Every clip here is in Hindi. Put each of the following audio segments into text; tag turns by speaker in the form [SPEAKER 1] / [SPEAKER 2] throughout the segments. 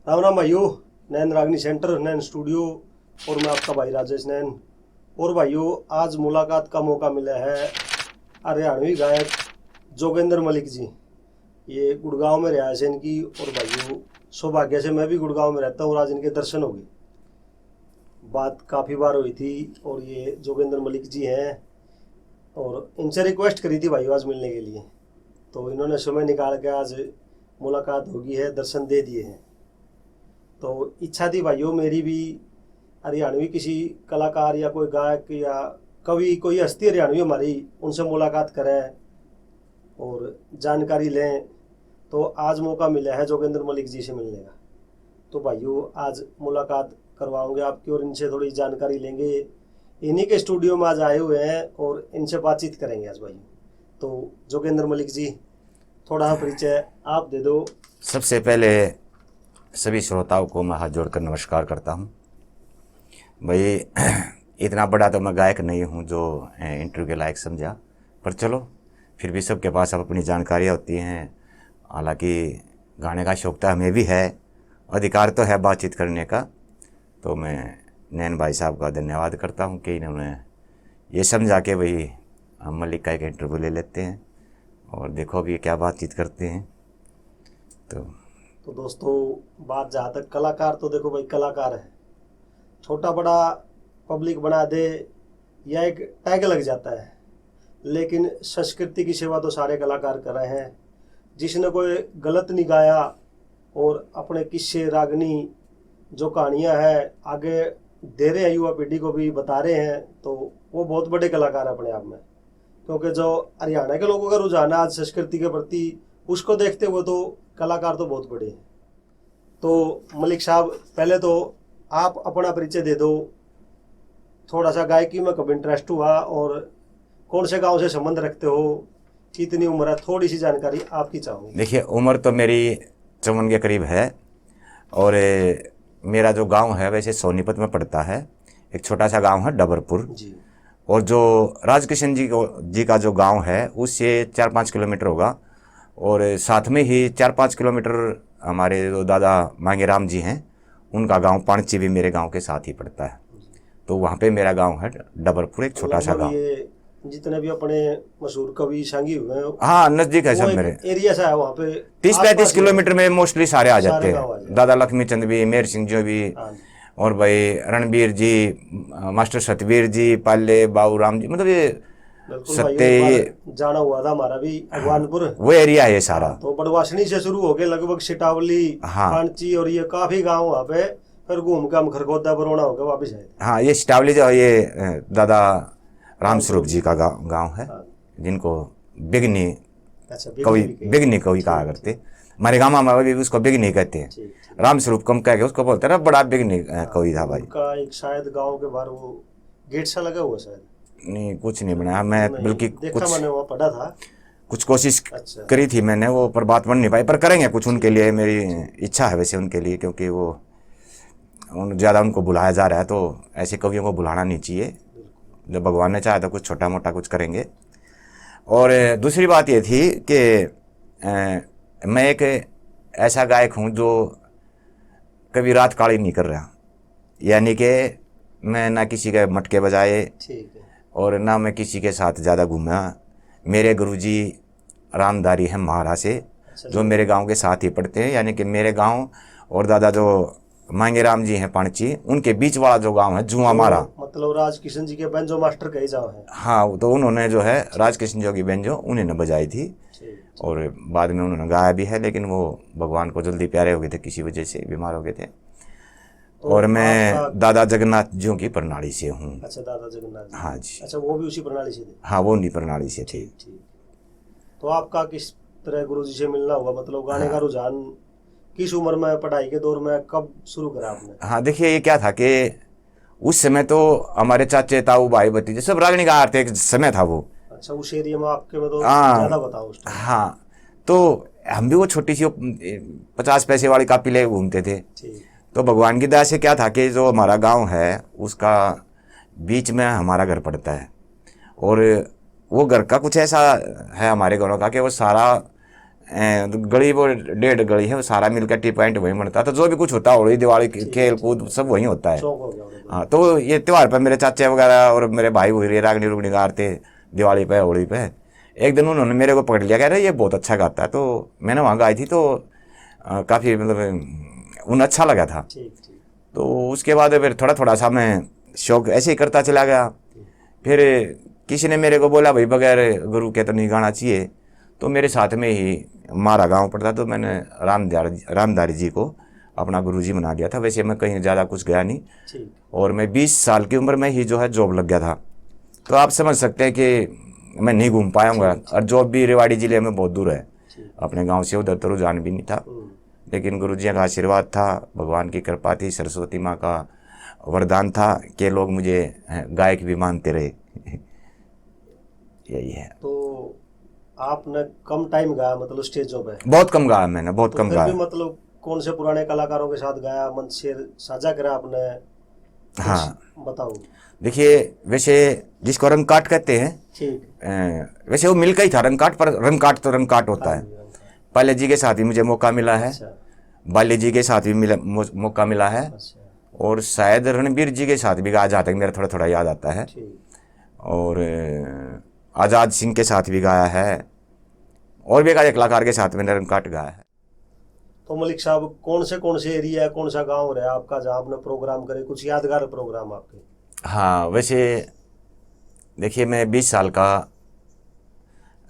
[SPEAKER 1] राम राम भाइयों। नैन रागनी सेंटर नैन स्टूडियो और मैं आपका भाई राजेश नैन। और भाइयों, आज मुलाकात का मौका मिला है हरियाणवी गायक जोगेंद्र मलिक जी। ये गुड़गांव में रिहायश है इनकी। और भाइयों, सौभाग्य से मैं भी गुड़गांव में रहता हूँ और आज इनके दर्शन हो गए। बात काफ़ी बार हुई थी और ये जोगेंद्र मलिक जी हैं और इनसे रिक्वेस्ट करी थी भाइयों आज मिलने के लिए। तो इन्होंने समय निकाल के आज मुलाकात होगी है, दर्शन दे दिए हैं। तो इच्छा थी भाइयों मेरी भी हरियाणवी किसी कलाकार या कोई गायक या कवि, कोई हस्ती हरियाणवी हमारी, उनसे मुलाकात करें और जानकारी लें। तो आज मौका मिला है जोगेंद्र मलिक जी से मिलने का। तो भाइयों, आज मुलाकात करवाओगे आपकी और इनसे थोड़ी जानकारी लेंगे। इन्हीं के स्टूडियो में आज आए हुए हैं और इनसे बातचीत करेंगे आज भाइयों। तो जोगेंद्र मलिक जी, थोड़ा सा परिचय आप दे दो।
[SPEAKER 2] सबसे पहले सभी श्रोताओं को मैं हाथ जोड़कर नमस्कार करता हूं। भाई इतना बड़ा तो मैं गायक नहीं हूं जो इंटरव्यू के लायक समझा, पर चलो फिर भी सबके पास अब अपनी जानकारियां होती हैं। हालांकि गाने का शौक तो हमें भी है, अधिकार तो है बातचीत करने का। तो मैं नैन भाई साहब का धन्यवाद करता हूं कि इन्होंने ये समझा के भाई हम मलिक का एक इंटरव्यू ले लेते हैं और देखो अभी क्या बातचीत करते हैं।
[SPEAKER 1] तो दोस्तों, बात जहाँ तक कलाकार, तो देखो भाई, कलाकार है, छोटा बड़ा पब्लिक बना दे या एक टैग लग जाता है, लेकिन संस्कृति की सेवा तो सारे कलाकार कर रहे हैं। जिसने कोई गलत नहीं गाया और अपने किस्से रागनी जो कहानियाँ हैं आगे दे रहे हैं, युवा पीढ़ी को भी बता रहे हैं, तो वो बहुत बड़े कलाकार हैं अपने आप में। क्योंकि जो हरियाणा के लोगों का रुझान है आज संस्कृति के प्रति, उसको देखते हुए तो कलाकार तो बहुत बड़े हैं। तो मलिक साहब, पहले तो आप अपना परिचय दे दो। थोड़ा सा गायकी में कब इंटरेस्ट हुआ और कौन से गांव से संबंध रखते हो, कितनी उम्र है, थोड़ी सी जानकारी आपकी चाहूँगी।
[SPEAKER 2] देखिए, उम्र तो मेरी 54 के करीब है और मेरा जो गांव है वैसे सोनीपत में पड़ता है। एक छोटा सा गांव है डबरपुर
[SPEAKER 1] जी।
[SPEAKER 2] और जो राजकिशन जी का जो गांव है उससे 4-5 किलोमीटर होगा। और साथ में ही 4-5 किलोमीटर हमारे जो दादा मांगेराम जी हैं उनका गांव पाणची भी मेरे गांव के साथ ही पड़ता है। तो वहाँ पे मेरा गांव है डबरपुर, एक छोटा सा
[SPEAKER 1] लगभग
[SPEAKER 2] गांव।
[SPEAKER 1] ये जितने भी अपने मशहूर कवि संगी हुए हैं,
[SPEAKER 2] हाँ, नज़दीक है
[SPEAKER 1] वो
[SPEAKER 2] सब
[SPEAKER 1] एक
[SPEAKER 2] मेरे।
[SPEAKER 1] एरिया सा है वहाँ पे,
[SPEAKER 2] 30-35
[SPEAKER 1] आसपास ही है,
[SPEAKER 2] किलोमीटर में मोस्टली सारे आ जाते
[SPEAKER 1] सारे गाँव आ
[SPEAKER 2] हैं।
[SPEAKER 1] जाए।
[SPEAKER 2] दादा लक्ष्मी चंद भी, मेहर सिंह जी भी,
[SPEAKER 1] हाँ जी।
[SPEAKER 2] और भाई रणबीर जी, मास्टर सतवीर जी, पाले बाबू राम जी, मतलब ये
[SPEAKER 1] बिल्कुल भाई,
[SPEAKER 2] सत्य
[SPEAKER 1] एक बार
[SPEAKER 2] ये
[SPEAKER 1] जाना हुआ था हमारा भी अगवानपुर।
[SPEAKER 2] वो एरिया है ये सारा।
[SPEAKER 1] हाँ, तो बड़वासनी से शुरू हो गए लगभग सिटावली,
[SPEAKER 2] हाँ
[SPEAKER 1] पांची और ये काफी गांव वहाँ पे, फिर घूम के हम खरगोदा बरौना हो गए वापिस आए।
[SPEAKER 2] हाँ, ये स्टावली जो है ये दादा राम स्वरूप
[SPEAKER 1] रामस्वरूप
[SPEAKER 2] जी
[SPEAKER 1] जी।
[SPEAKER 2] का गांव है,
[SPEAKER 1] हाँ।
[SPEAKER 2] जिनको बिगनी
[SPEAKER 1] अच्छा,
[SPEAKER 2] कवि,
[SPEAKER 1] बिगनी भी कही
[SPEAKER 2] बिगनी
[SPEAKER 1] जाती है।
[SPEAKER 2] कवि कहा
[SPEAKER 1] ठीक
[SPEAKER 2] करते।
[SPEAKER 1] ठीक
[SPEAKER 2] हमारे गाँव में भी उसको बिगनी कहते हैं।
[SPEAKER 1] ठीक ठीक।
[SPEAKER 2] राम स्वरूप कम कह के उसको बोलते हैं ना, बड़ा बिगनी
[SPEAKER 1] हाँ,
[SPEAKER 2] कवि
[SPEAKER 1] तो
[SPEAKER 2] था भाई।
[SPEAKER 1] उनका एक शायद गांव के बाहर वो गेट सा लगा हुआ शायद।
[SPEAKER 2] नहीं, कुछ नहीं बनाया मैं,
[SPEAKER 1] नहीं
[SPEAKER 2] बल्कि
[SPEAKER 1] देखा,
[SPEAKER 2] कुछ
[SPEAKER 1] मैंने वहाँ पढ़ा था।
[SPEAKER 2] कुछ कोशिश
[SPEAKER 1] अच्छा।
[SPEAKER 2] करी थी मैंने वो, पर बात बन नहीं पाई। पर करेंगे कुछ उनके
[SPEAKER 1] ठीक
[SPEAKER 2] लिए, मेरी
[SPEAKER 1] ठीक।
[SPEAKER 2] इच्छा है वैसे उनके लिए, क्योंकि वो ज़्यादा उनको बुलाया जा रहा है तो ऐसे कवियों को बुलाना नहीं चाहिए।
[SPEAKER 1] बिल्कुल।
[SPEAKER 2] जब भगवान ने चाहा तो कुछ छोटा मोटा कुछ करेंगे। और दूसरी बात ये थी कि मैं एक ऐसा गायक हूँ जो कभी रात काली नहीं कर रहा। यानी कि मैं ना किसी के मटके बजाए
[SPEAKER 1] ठीक है।
[SPEAKER 2] और ना मैं किसी के साथ ज़्यादा घूमा। मेरे गुरुजी रामधारी हैं महारा से,
[SPEAKER 1] अच्छा,
[SPEAKER 2] जो मेरे गांव के साथ ही पढ़ते हैं। यानी कि मेरे गांव और दादा जो मांगेराम जी हैं पाणची, उनके बीच वाला जो गांव है जुआ मारा।
[SPEAKER 1] मतलब राज किशन जी के बेंजो मास्टर कहे जाओ है।
[SPEAKER 2] हाँ, तो उन्होंने जो है राजकिशन जी की बेंजो उन्हीं ने बजाई थी
[SPEAKER 1] ठीक ठीक।
[SPEAKER 2] और बाद में उन्होंने गाया भी है, लेकिन वो भगवान को जल्दी प्यारे हो गए थे, किसी वजह से बीमार हो गए थे।
[SPEAKER 1] तो
[SPEAKER 2] और मैं
[SPEAKER 1] आपका।
[SPEAKER 2] दादा जगन्नाथ जी की प्रणाली से हूँ।
[SPEAKER 1] अच्छा, दादा जगन्नाथ जी।
[SPEAKER 2] हाँ जी।
[SPEAKER 1] अच्छा, वो भी उसी प्रणाली से थे।
[SPEAKER 2] हाँ, वो उन्हीं प्रणाली से थे।
[SPEAKER 1] ठीक ठीक। तो आपका किस तरह गुरु जी से मिलना हुआ, मतलब गाने का रुझान किस उम्र में, पढ़ाई के दौर में कब शुरू करा आपने?
[SPEAKER 2] हाँ, देखिए ये क्या था कि उस समय तो हमारे चाचे ताऊ भाई भतीजे सब रागनी गा रहे थे, एक समय था वो।
[SPEAKER 1] अच्छा, उस एरिया में आपके में तो ज्यादा
[SPEAKER 2] हाँ
[SPEAKER 1] बताओ उस टाइम।
[SPEAKER 2] हाँ, तो हम भी वो छोटी सी 50 पैसे वाली कापी ले घूमते थे।
[SPEAKER 1] ठीक।
[SPEAKER 2] तो भगवान की दया से क्या था कि जो हमारा गांव है उसका बीच में हमारा घर पड़ता है और वो घर का कुछ ऐसा है हमारे घरों का कि वो सारा गली वो 1.5 गली है, वो सारा मिलकर टी पॉइंट वहीं बनता है। तो जो भी कुछ होता है, होली दिवाली खेल कूद सब वहीं होता है।
[SPEAKER 1] शौक हो गया उन्हें।
[SPEAKER 2] हाँ, तो ये त्यौहार पर मेरे चाचे वगैरह और मेरे भाई हुए रागनी रुगनी गाते दिवाली पे होली पे। एक दिन उन्होंने मेरे को पकड़ लिया, कह रहे ये बहुत अच्छा गाता है। तो मैंने वहाँ गाई थी, तो काफ़ी मतलब उन्हें अच्छा लगा था।
[SPEAKER 1] ठीक ठीक।
[SPEAKER 2] तो उसके बाद फिर थोड़ा थोड़ा सा मैं शौक ऐसे ही करता चला गया। फिर किसी ने मेरे को बोला भाई बगैर गुरु के तो नहीं गाना चाहिए। तो मेरे साथ में ही मारा गांव पड़ता, तो मैंने रामधारी जी को अपना गुरुजी बना दिया था। वैसे मैं कहीं ज़्यादा कुछ गया नहीं,
[SPEAKER 1] ठीक।
[SPEAKER 2] और मैं 20 साल की उम्र में ही जो है जॉब लग गया था। तो आप समझ सकते हैं कि मैं नहीं घूम पाऊंगा, और जॉब भी रेवाड़ी ज़िले में बहुत दूर है
[SPEAKER 1] ठीक।
[SPEAKER 2] अपने गांव से, उधर तो रुझान भी नहीं था। लेकिन गुरुजी का आशीर्वाद था, भगवान की कृपा थी, सरस्वती माँ का वरदान था कि लोग मुझे गायक भी मानते रहे। यही है।
[SPEAKER 1] तो आपने कम टाइम गाया मतलब स्टेजों पे?
[SPEAKER 2] बहुत कम गाया मैंने, बहुत
[SPEAKER 1] तो
[SPEAKER 2] कम
[SPEAKER 1] फिर भी
[SPEAKER 2] गाया।
[SPEAKER 1] मतलब कौन से पुराने कलाकारों के साथ गाया, मंच से साझा करा आपने?
[SPEAKER 2] हाँ,
[SPEAKER 1] बताओ।
[SPEAKER 2] देखिए वैसे जिसको रंगकाट कहते हैं,
[SPEAKER 1] ठीक।
[SPEAKER 2] वैसे वो मिल का ही था रंगकाट, पर रंगकाट तो रंगकाट होता
[SPEAKER 1] हाँ
[SPEAKER 2] है।
[SPEAKER 1] जी, रंगकाट।
[SPEAKER 2] पाले जी के साथ भी मुझे मौका मिला है,
[SPEAKER 1] अच्छा
[SPEAKER 2] बाली जी के साथ भी मौका मिला है,
[SPEAKER 1] अच्छा।
[SPEAKER 2] और शायद रणबीर जी के साथ भी गाया, जहाँ तक मेरा थोड़ा थोड़ा याद आता है।
[SPEAKER 1] ठीक।
[SPEAKER 2] और आज़ाद सिंह के साथ भी गाया है, और भी एक कलाकार के साथ मैंने रंगकाट गाया है।
[SPEAKER 1] तो मलिक साहब कौन से एरिया, कौन सा गांव रहा आपका जहाँ आपने प्रोग्राम करे, कुछ यादगार प्रोग्राम आपके?
[SPEAKER 2] हाँ, वैसे देखिए मैं 20 साल का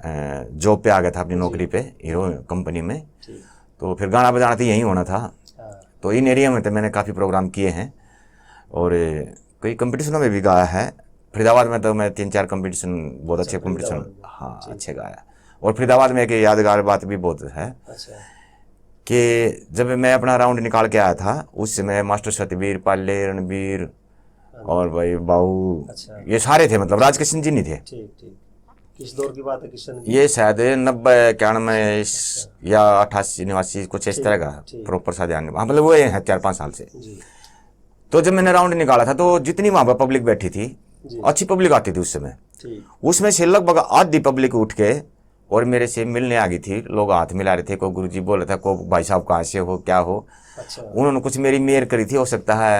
[SPEAKER 2] जॉब पे आ गया था, अपनी नौकरी पे हीरो कंपनी में।
[SPEAKER 1] ठीक।
[SPEAKER 2] तो फिर गाना बजाना तो यहीं होना था।
[SPEAKER 1] हाँ।
[SPEAKER 2] तो इन एरिया में तो मैंने काफ़ी प्रोग्राम किए हैं, और कई कंपटीशनों में भी गाया है। फरीदाबाद में तो मैं 3-4 कंपटीशन, बहुत अच्छे कंपटीशन,
[SPEAKER 1] फरीदाबाद में।
[SPEAKER 2] हाँ
[SPEAKER 1] ठीक।
[SPEAKER 2] अच्छे गाया। और फरीदाबाद में एक यादगार बात भी बहुत है
[SPEAKER 1] अच्छा
[SPEAKER 2] कि जब मैं अपना राउंड निकाल के आया था, उस समय मास्टर सतबीर, पाले, रणबीर और भाई बाहू,
[SPEAKER 1] अच्छा।
[SPEAKER 2] ये सारे थे, मतलब राजकिशन जी नहीं थे।
[SPEAKER 1] ठीक ठीक। किस दौर की बात है किशन की?
[SPEAKER 2] ये शायद 90-91 या 88-89 कुछ इस तरह का,
[SPEAKER 1] ठीक।
[SPEAKER 2] प्रॉपर सा ध्यान नहीं, हाँ, मतलब वो है 4-5 साल से।
[SPEAKER 1] जी
[SPEAKER 2] तो जब मैंने राउंड निकाला था, तो जितनी वहाँ पर पब्लिक बैठी थी,
[SPEAKER 1] जी।
[SPEAKER 2] अच्छी पब्लिक आती थी उस समय,
[SPEAKER 1] ठीक।
[SPEAKER 2] उसमें से लगभग आधी पब्लिक उठ के और मेरे से मिलने आ गई थी। लोग हाथ मिला रहे थे, को गुरुजी बोल रहा था, को भाई साहब कहाँ से हो, क्या हो।
[SPEAKER 1] अच्छा।
[SPEAKER 2] उन्होंने कुछ मेरी मेयर करी थी, हो सकता है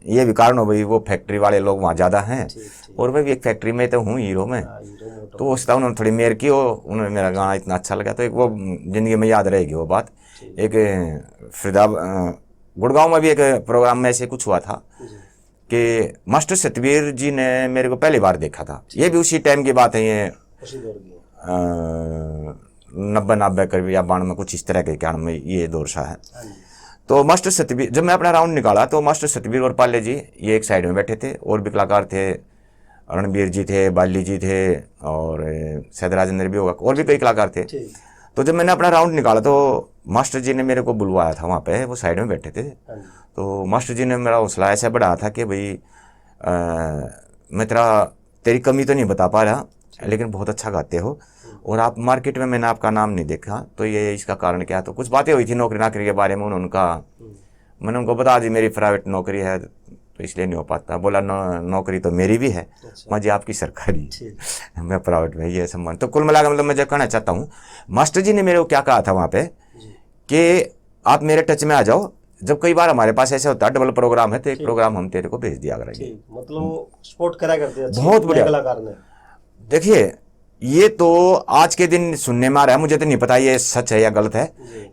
[SPEAKER 2] ये भी कारण हो भाई, वो फैक्ट्री वाले लोग वहाँ ज़्यादा हैं,
[SPEAKER 1] ठीक।
[SPEAKER 2] और मैं भी एक फैक्ट्री में तो हूँ, हीरो में।
[SPEAKER 1] हाँ, हीरो मोटो।
[SPEAKER 2] तो उसका उन्होंने थोड़ी मेयर की, उन्होंने मेरा गाना इतना अच्छा लगा, तो एक वो ज़िंदगी में याद रहेगी वो बात। एक गुड़गांव में भी एक प्रोग्राम में ऐसे कुछ हुआ था
[SPEAKER 1] जी।
[SPEAKER 2] कि मास्टर सतबीर जी ने मेरे को पहली बार देखा था। ये भी उसी टाइम की बात है, ये
[SPEAKER 1] उसी दौर की।
[SPEAKER 2] 90 करीब या 92 कुछ इस तरह के क्या में ये दौर सा है।
[SPEAKER 1] हाँ जी।
[SPEAKER 2] तो मास्टर सतबीर, जब मैं अपना राउंड निकाला, तो मास्टर सतबीर और पाले जी ये एक साइड में बैठे थे, और भी कलाकार थे, रणबीर जी थे, बाली जी थे, और शायद राजेंद्र भी होगा, और भी कई कलाकार थे।
[SPEAKER 1] ठीक।
[SPEAKER 2] तो जब मैंने अपना राउंड निकाला, तो मास्टर जी ने मेरे को बुलवाया था वहाँ पे, वो साइड में बैठे थे।
[SPEAKER 1] हाँ जी।
[SPEAKER 2] तो मास्टर जी ने मेरा हौसला ऐसा बढ़ाया था कि भाई मैं तेरी कमी तो नहीं बता पा रहा, लेकिन बहुत अच्छा गाते हो, और आप मार्केट में मैंने आपका नाम नहीं देखा, तो ये इसका कारण क्या। तो कुछ बातें हुई थी नौकरी नाकरी के बारे में, मैंने उनको बता दी मेरी प्राइवेट नौकरी है, तो इसलिए नहीं हो पाता। बोला नौकरी तो मेरी भी है,
[SPEAKER 1] अच्छा।
[SPEAKER 2] मुझे आपकी सरकारी,
[SPEAKER 1] ठीक।
[SPEAKER 2] मैं प्राइवेट में, ये सम्मान। तो कुल मिलाकर मतलब मैं जो कहना चाहता हूँ, मास्टर जी ने मेरे को क्या कहा था वहाँ पे
[SPEAKER 1] जी।
[SPEAKER 2] कि आप मेरे टच में आ जाओ। जब कई बार हमारे पास ऐसा होता है डबल प्रोग्राम है, तो एक प्रोग्राम हम तेरे को भेज दिया करेंगे।
[SPEAKER 1] ठीक। मतलब सपोर्ट करा करते हैं
[SPEAKER 2] बहुत बढ़िया
[SPEAKER 1] कलाकार ने।
[SPEAKER 2] देखिए ये तो आज के दिन सुनने में आ रहा है, मुझे तो नहीं पता ये सच है या गलत है।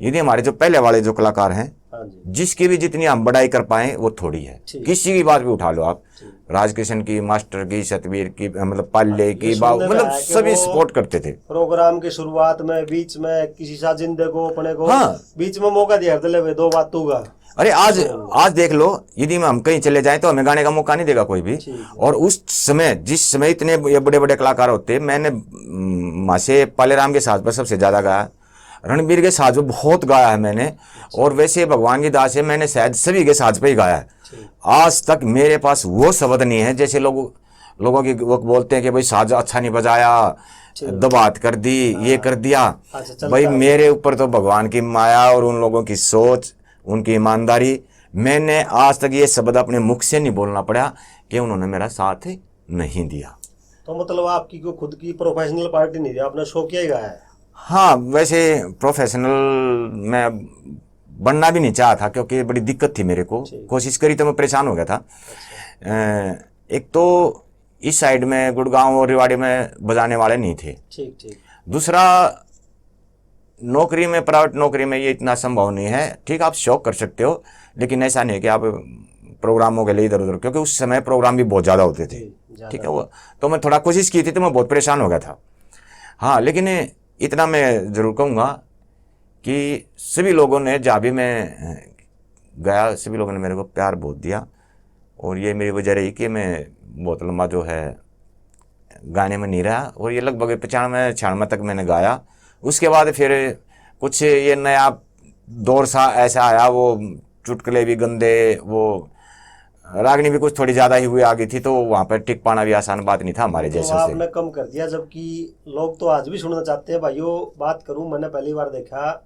[SPEAKER 2] यदि हमारे जो पहले वाले जो कलाकार हैं,
[SPEAKER 1] हाँ जी।
[SPEAKER 2] जिसकी भी जितनी हम बड़ाई कर पाए वो थोड़ी है। किसी की बात भी उठा लो आप, राजकिशन की, मास्टर की, सतबीर की, मतलब पाले की, बाबू, मतलब सभी सपोर्ट करते थे।
[SPEAKER 1] प्रोग्राम की शुरुआत में, बीच में किसी सा जिंदे को अपने को,
[SPEAKER 2] हाँ।
[SPEAKER 1] बीच में मौका दिया दे दो बात तू गा।
[SPEAKER 2] अरे आज देख लो, यदि हम कहीं चले जाएं तो हमें गाने का मौका नहीं देगा कोई भी। और उस समय, जिस समय इतने ये बड़े बड़े कलाकार होते, मैंने माँ से पालेराम के साथ पर सबसे ज़्यादा गाया, रणबीर के साथ बहुत गाया है मैंने, और वैसे भगवान की दास है, मैंने शायद सभी के साथ पे ही गाया है। आज तक मेरे पास वो शब्द नहीं है जैसे लोगों की वो बोलते हैं कि भाई साज अच्छा नहीं बजाया, दबात कर दी, ये कर दिया। भाई मेरे ऊपर तो भगवान की माया और उन लोगों की सोच, उनकी ईमानदारी, मैंने आज तक ये शब्द अपने मुख से नहीं बोलना पड़ा कि उन्होंने मेरा साथ नहीं दिया।
[SPEAKER 1] तो मतलब आपकी कोई खुद की प्रोफेशनल पार्टी नहीं थी, आपने शौकिया ही गाया है?
[SPEAKER 2] हाँ, वैसे प्रोफेशनल मैं बनना भी नहीं चाहा था, क्योंकि बड़ी दिक्कत थी मेरे को।
[SPEAKER 1] ठीक।
[SPEAKER 2] कोशिश करी तो मैं परेशान हो गया था।
[SPEAKER 1] अच्छा।
[SPEAKER 2] एक तो इस साइड में गुड़गांव और रेवाड़ी में बजाने वाले नहीं थे।
[SPEAKER 1] ठीक ठीक।
[SPEAKER 2] दूसरा, नौकरी में, प्राइवेट नौकरी में ये इतना संभव नहीं है। ठीक, आप शौक कर सकते हो, लेकिन ऐसा नहीं है कि आप प्रोग्रामों के लिए इधर उधर, क्योंकि उस समय प्रोग्राम भी बहुत ज़्यादा होते थे।
[SPEAKER 1] जी, ज़्यादा।
[SPEAKER 2] ठीक है, वो तो मैं थोड़ा कोशिश की थी तो मैं बहुत परेशान हो गया था। हाँ, लेकिन इतना मैं ज़रूर कहूँगा कि सभी लोगों ने, जहाँ भी मैं गया, सभी लोगों ने मेरे को प्यार बहुत दिया। और ये मेरी वजह रही कि मैं बहुत लंबा जो है गाने में नहीं रहा, और ये लगभग 95-96 तक मैंने गाया। उसके बाद फिर कुछ ये नया दौर सा ऐसा आया, वो चुटकुले भी गंदे, वो रागनी भी कुछ थोड़ी ज़्यादा ही हुई आ गई थी, तो वहाँ पर टिक पाना भी आसान बात नहीं था हमारे
[SPEAKER 1] तो
[SPEAKER 2] जैसों से।
[SPEAKER 1] आपने कम कर दिया, जबकि लोग तो आज भी सुनना चाहते हैं। भाइयों, बात करूं, मैंने पहली बार देखा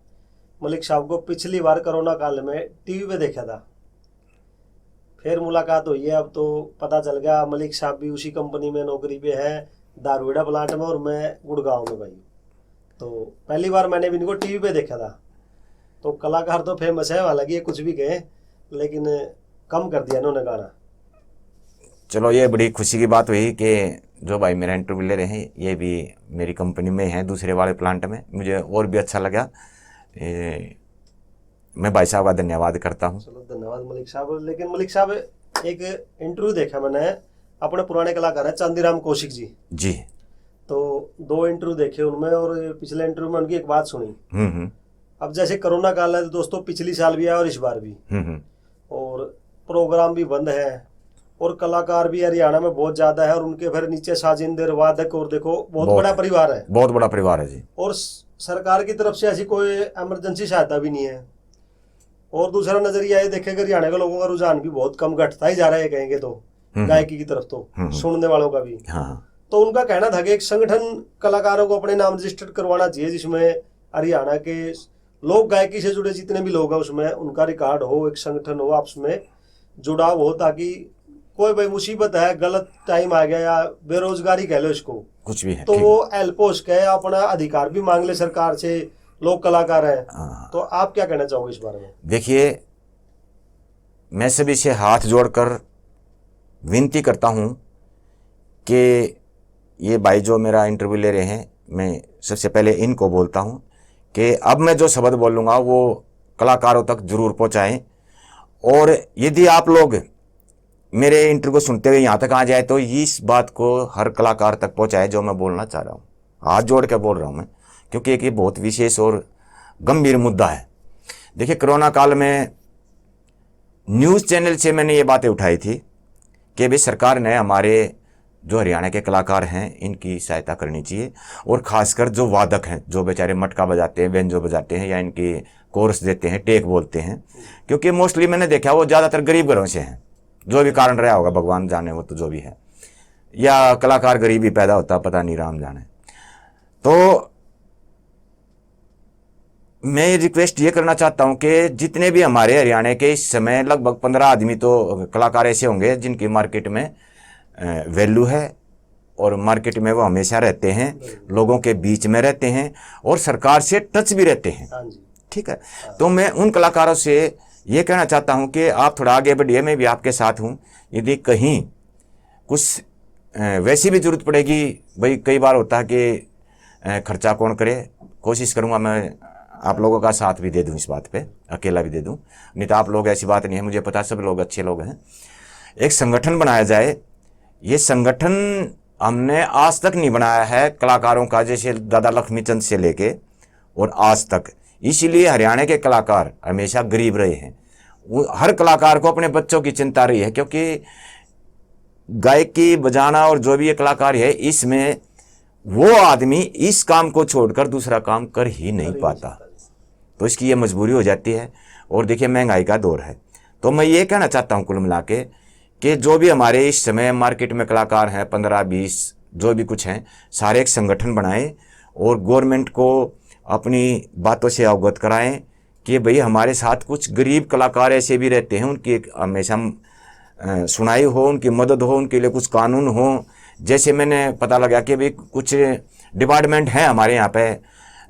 [SPEAKER 1] मलिक साहब को पिछली बार कोरोना काल में टीवी पे देखा था। फिर मुलाकात हुई है, अब तो पता चल गया मलिक साहब भी उसी कंपनी में नौकरी पे है, दारूहेड़ा प्लांट में, और मैं गुड़गांव में। भाई, तो पहली बार मैंने भी इनको टीवी पे देखा था। तो कलाकार तो फेमस है, हालांकि ये कुछ भी कहे, लेकिन कम कर दिया इन्होंने गाना।
[SPEAKER 2] चलो, ये बड़ी खुशी की बात हुई कि जो भाई मेरा इंटरव्यू ले रहे हैं ये भी मेरी कंपनी में हैं, दूसरे वाले प्लांट में। मुझे और भी अच्छा लगा। मैं भाई साहब का धन्यवाद करता हूँ।
[SPEAKER 1] चलो, धन्यवाद मलिक साहब। लेकिन मलिक साहब, एक इंटरव्यू देखा मैंने, अपने पुराने कलाकार है चांदीराम कौशिक जी।
[SPEAKER 2] जी।
[SPEAKER 1] तो 2 इंटरव्यू देखे उनमें, और पिछले इंटरव्यू में उनकी एक बात सुनी। अब जैसे कोरोना काल है तो दोस्तों, पिछली साल भी है और इस बार भी, और प्रोग्राम भी बंद है, और कलाकार भी हरियाणा में बहुत ज्यादा है, और उनके फिर नीचे साजिंदर, वादक, और देखो बहुत बड़ा परिवार है।
[SPEAKER 2] बहुत बड़ा परिवार है जी।
[SPEAKER 1] और सरकार की तरफ से ऐसी कोई इमरजेंसी सहायता भी नहीं है। और दूसरा नजरिया ये देखेगा, हरियाणा के लोगों का रुझान भी बहुत कम घटता ही जा रहा है, कहेंगे तो गायकी की तरफ, तो सुनने वालों का भी।
[SPEAKER 2] हाँ।
[SPEAKER 1] तो उनका कहना था कि एक संगठन कलाकारों को अपने नाम रजिस्टर्ड करवाना चाहिए, जिसमें हरियाणा के लोक गायकी से जुड़े जितने भी लोग हैं उसमें उनका रिकॉर्ड हो, एक संगठन हो, आपस में जुड़ाव हो, ताकि कोई भाई मुसीबत है, गलत टाइम आ गया, या बेरोजगारी कह लो इसको,
[SPEAKER 2] कुछ भी है,
[SPEAKER 1] तो वो हेल्प हो सके, अपना अधिकार भी मांग ले सरकार से, लोग कलाकार हैं। तो आप क्या कहना चाहोगे इस बारे में?
[SPEAKER 2] देखिए, मैं सभी से हाथ जोड़कर विनती करता हूं कि ये भाई जो मेरा इंटरव्यू ले रहे हैं, मैं सबसे पहले इनको बोलता हूं कि अब मैं जो शब्द बोलूँगा वो कलाकारों तक जरूर पहुंचाएं। और यदि आप लोग मेरे इंटरव्यू सुनते हुए यहाँ तक आ जाए तो इस बात को हर कलाकार तक पहुंचाए जो मैं बोलना चाह रहा हूँ। हाथ जोड़ के बोल रहा हूँ मैं, क्योंकि एक ये बहुत विशेष और गंभीर मुद्दा है। देखिए, कोरोना काल में न्यूज़ चैनल से मैंने ये बातें उठाई थी कि भाई सरकार ने हमारे जो हरियाणा के कलाकार हैं इनकी सहायता करनी चाहिए, और ख़ासकर जो वादक हैं, जो बेचारे मटका बजाते हैं, व्यंजो बजाते हैं, या इनकी कोर्स देते हैं, टेक बोलते हैं, क्योंकि मोस्टली मैंने देखा वो ज़्यादातर गरीब घरों से हैं। जो भी कारण रहा होगा, भगवान जाने, वो तो जो भी है, या कलाकार गरीब ही पैदा होता, पता नहीं, राम जाने। तो मैं रिक्वेस्ट ये करना चाहता हूं कि जितने भी हमारे हरियाणा के इस समय लगभग 15 आदमी तो कलाकार ऐसे होंगे जिनकी मार्केट में वैल्यू है, और मार्केट में वो हमेशा रहते हैं, लोगों के बीच में रहते हैं, और सरकार से टच भी रहते हैं। ठीक है, तो मैं उन कलाकारों से ये कहना चाहता हूं कि आप थोड़ा आगे बढ़िए, मैं भी आपके साथ हूं। यदि कहीं कुछ वैसी भी जरूरत पड़ेगी, भाई कई बार होता है कि खर्चा कौन करे, कोशिश करूंगा मैं आप लोगों का साथ भी दे दूं इस बात पे, अकेला भी दे दूं, नहीं तो आप लोग, ऐसी बात नहीं है, मुझे पता सब लोग अच्छे लोग हैं। एक संगठन बनाया जाए। ये संगठन हमने आज तक नहीं बनाया है कलाकारों का, जैसे दादा लक्ष्मीचंद से लेके और आज तक। इसीलिए हरियाणा के कलाकार हमेशा गरीब रहे हैं। हर कलाकार को अपने बच्चों की चिंता रही है, क्योंकि गायकी बजाना और जो भी ये कलाकार है, इसमें वो आदमी इस काम को छोड़कर दूसरा काम कर ही नहीं पाता, तो इसकी ये मजबूरी हो जाती है। और देखिए, महंगाई का दौर है, तो मैं ये कहना चाहता हूँ कुल मिला के कि जो भी हमारे इस समय मार्केट में कलाकार हैं, 15-20 जो भी कुछ हैं, सारे एक संगठन बनाएं और गवर्नमेंट को अपनी बातों से अवगत कराएं कि भाई हमारे साथ कुछ गरीब कलाकार ऐसे भी रहते हैं, उनकी एक हमेशा सुनाई हो, उनकी मदद हो, उनके लिए कुछ कानून हो। जैसे मैंने पता लगा कि भाई कुछ डिपार्टमेंट हैं हमारे यहाँ पे,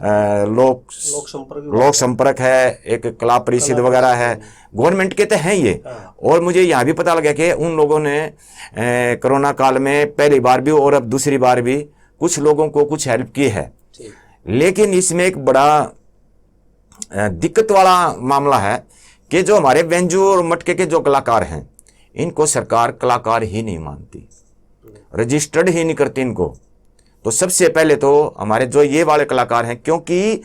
[SPEAKER 2] लोक संपर्क है, एक कला परिषद वगैरह है, गवर्नमेंट के तो हैं ये। और मुझे यहाँ भी पता लगा कि उन लोगों ने कोरोना काल में पहली बार भी और अब दूसरी बार भी कुछ लोगों को कुछ हेल्प की है। लेकिन इसमें एक बड़ा दिक्कत वाला मामला है कि जो हमारे व्यंजो और मटके के जो कलाकार हैं, इनको सरकार कलाकार ही नहीं मानती, रजिस्टर्ड ही नहीं करती इनको। तो सबसे पहले तो हमारे जो ये वाले कलाकार हैं, क्योंकि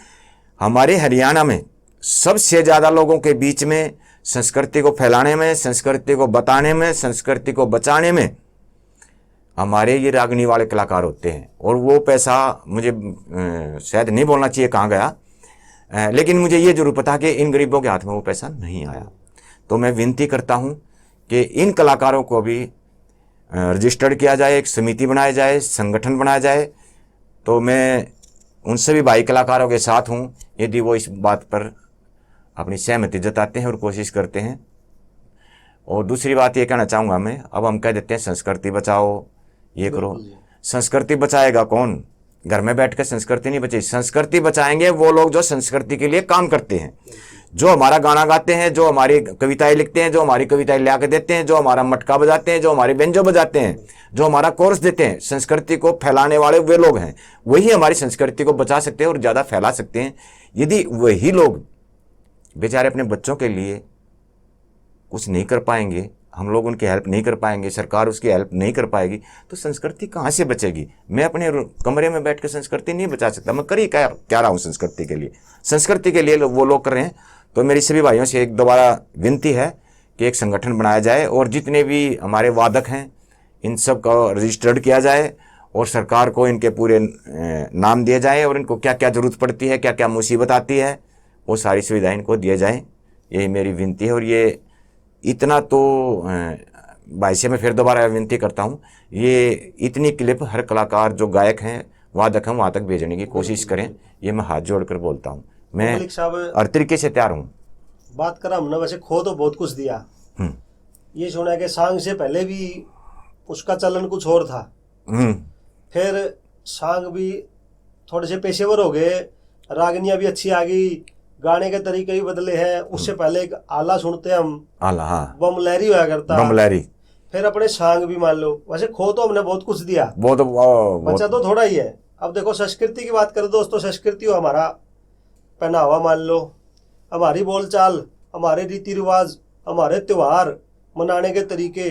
[SPEAKER 2] हमारे हरियाणा में सबसे ज़्यादा लोगों के बीच में संस्कृति को फैलाने में, संस्कृति को बताने में, संस्कृति को बचाने में हमारे ये रागनी वाले कलाकार होते हैं। और वो पैसा मुझे शायद नहीं बोलना चाहिए कहाँ गया, लेकिन मुझे ये जरूर पता कि इन गरीबों के हाथ में वो पैसा नहीं आया। तो मैं विनती करता हूँ कि इन कलाकारों को भी रजिस्टर्ड किया जाए, एक समिति बनाया जाए, संगठन बनाया जाए। तो मैं उन सभी भाई कलाकारों के साथ हूँ यदि वो इस बात पर अपनी सहमति जताते हैं और कोशिश करते हैं। और दूसरी बात ये कहना चाहूँगा मैं, अब हम कह देते हैं संस्कृति बचाओ, ये करो, संस्कृति बचाएगा कौन? घर में बैठ कर संस्कृति नहीं बचेगी। संस्कृति बचाएंगे वो लोग जो संस्कृति के लिए काम करते हैं, जो हमारा गाना गाते हैं, जो हमारी कविताएं लिखते हैं, जो हमारी कविताएं ला के देते हैं, जो हमारा मटका बजाते हैं, जो हमारे व्यंजो बजाते हैं, जो हमारा कोर्स देते हैं। संस्कृति को फैलाने वाले वे लोग हैं, वही हमारी संस्कृति को बचा सकते हैं और ज़्यादा फैला सकते हैं। यदि वही लोग बेचारे अपने बच्चों के लिए कुछ नहीं कर पाएंगे, हम लोग उनकी हेल्प नहीं कर पाएंगे, सरकार उसकी हेल्प नहीं कर पाएगी, तो संस्कृति कहाँ से बचेगी? मैं अपने कमरे में बैठ कर संस्कृति नहीं बचा सकता। मैं कर ही क्या रहा हूँ संस्कृति के लिए? संस्कृति के लिए वो लोग कर रहे हैं। तो मेरी सभी भाइयों से एक दोबारा विनती है कि एक संगठन बनाया जाए और जितने भी हमारे वादक हैं इन सब का रजिस्टर्ड किया जाए और सरकार को इनके पूरे नाम दिए जाए और इनको क्या क्या ज़रूरत पड़ती है, क्या क्या मुसीबत आती है, वो सारी सुविधाएं इनको दिए जाएँ। यही मेरी विनती है। और ये इतना तो भाई से मैं फिर दोबारा विनती करता हूँ, ये इतनी क्लिप हर कलाकार जो गायक हैं, वादक हैं, वहाँ तक भेजने की कोशिश करें। ये मैं हाथ जोड़कर बोलता हूँ। मैं हर तरीके से तैयार हूँ।
[SPEAKER 1] बात करा हमने, वैसे खो तो बहुत कुछ दिया। ये सुना कि सांग से पहले भी उसका चलन कुछ और था, फिर सांग भी थोड़े से पेशेवर हो गए, रागनियाँ भी अच्छी आ गई, गाने के तरीके भी बदले हैं। उससे पहले एक आला सुनते हम,
[SPEAKER 2] आला, हाँ,
[SPEAKER 1] बम लहरी हुआ करता,
[SPEAKER 2] बम लहरी।
[SPEAKER 1] फिर अपने सांग भी मान लो। वैसे खो तो हमने बहुत कुछ दिया, बचा तो थोड़ा ही है। अब देखो संस्कृति की बात करें दोस्तों, संस्कृति हो हमारा पहनावा मान लो, हमारी बोलचाल, हमारे रीति रिवाज, हमारे त्योहार मनाने के तरीके,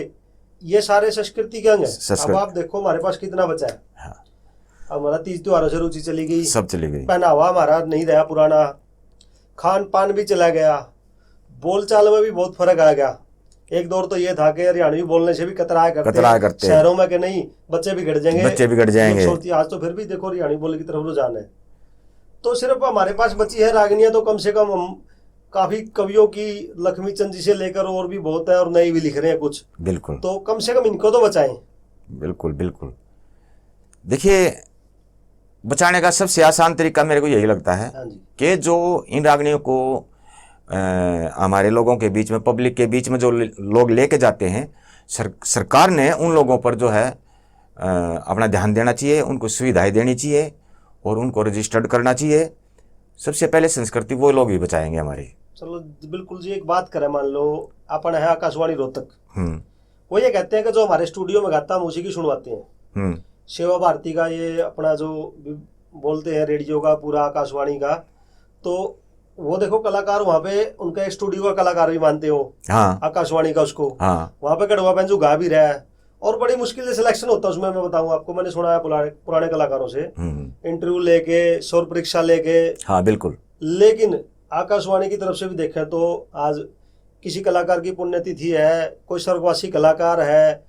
[SPEAKER 1] ये सारे संस्कृति के अंग हैं। अब आप देखो हमारे पास कितना बचा है।
[SPEAKER 2] हाँ।
[SPEAKER 1] हमारा तीज त्योहारों से रुचि चली गई,
[SPEAKER 2] सब चली गई,
[SPEAKER 1] पहनावा हमारा नहीं रहा पुराना, खान पान भी चला गया, बोलचाल में भी बहुत फर्क आ गया। एक दौर तो ये था कि हरियाणवी बोलने से भी कतराया करते शहरों में कि नहीं बच्चे बिगड़ जाएंगे, आज तो फिर भी देखो हरियाणवी बोलने की तरफ रुझान है। तो सिर्फ हमारे पास बची है रागनियां, तो कम से कम हम काफी कवियों की लक्ष्मी चंद जी से लेकर और भी बहुत है, और नई भी लिख रहे हैं कुछ।
[SPEAKER 2] बिल्कुल,
[SPEAKER 1] तो कम से कम इनको तो बचाएं।
[SPEAKER 2] बिल्कुल बिल्कुल। देखिए, बचाने का सबसे आसान तरीका मेरे को यही लगता है कि जो इन रागनियों को हमारे लोगों के बीच में, पब्लिक के बीच में जो लोग लेके जाते हैं, सरकार ने उन लोगों पर जो है अपना ध्यान देना चाहिए, उनको सुविधाएं देनी चाहिए और उनको रजिस्टर्ड करना चाहिए। सबसे पहले संस्कृति वो लोग ही बचाएंगे हमारी।
[SPEAKER 1] चलो बिल्कुल जी। एक बात करें, मान लो अपन है आकाशवाणी रोहतक, वो ये कहते हैं कि जो हमारे स्टूडियो में गाता हम उसी की सुनवाते हैं। सेवा भारती का ये अपना जो बोलते हैं रेडियो का पूरा आकाशवाणी का, तो वो देखो कलाकार वहाँ पे उनका एक स्टूडियो का कलाकार भी मानते हो।
[SPEAKER 2] हाँ।
[SPEAKER 1] आकाशवाणी का उसको। हाँ। वहाँ पे कड़वा पेंजू गा भी रहा है और बड़ी मुश्किल से सिलेक्शन होता है उसमें। मैं बताऊं आपको, मैंने सुना है पुराने कलाकारों से इंटरव्यू लेके, स्वर परीक्षा लेके। हाँ बिल्कुल। लेकिन आकाशवाणी की तरफ से भी देखें तो आज किसी कलाकार की पुण्यतिथि है, कोई स्वर्गवासी कलाकार है,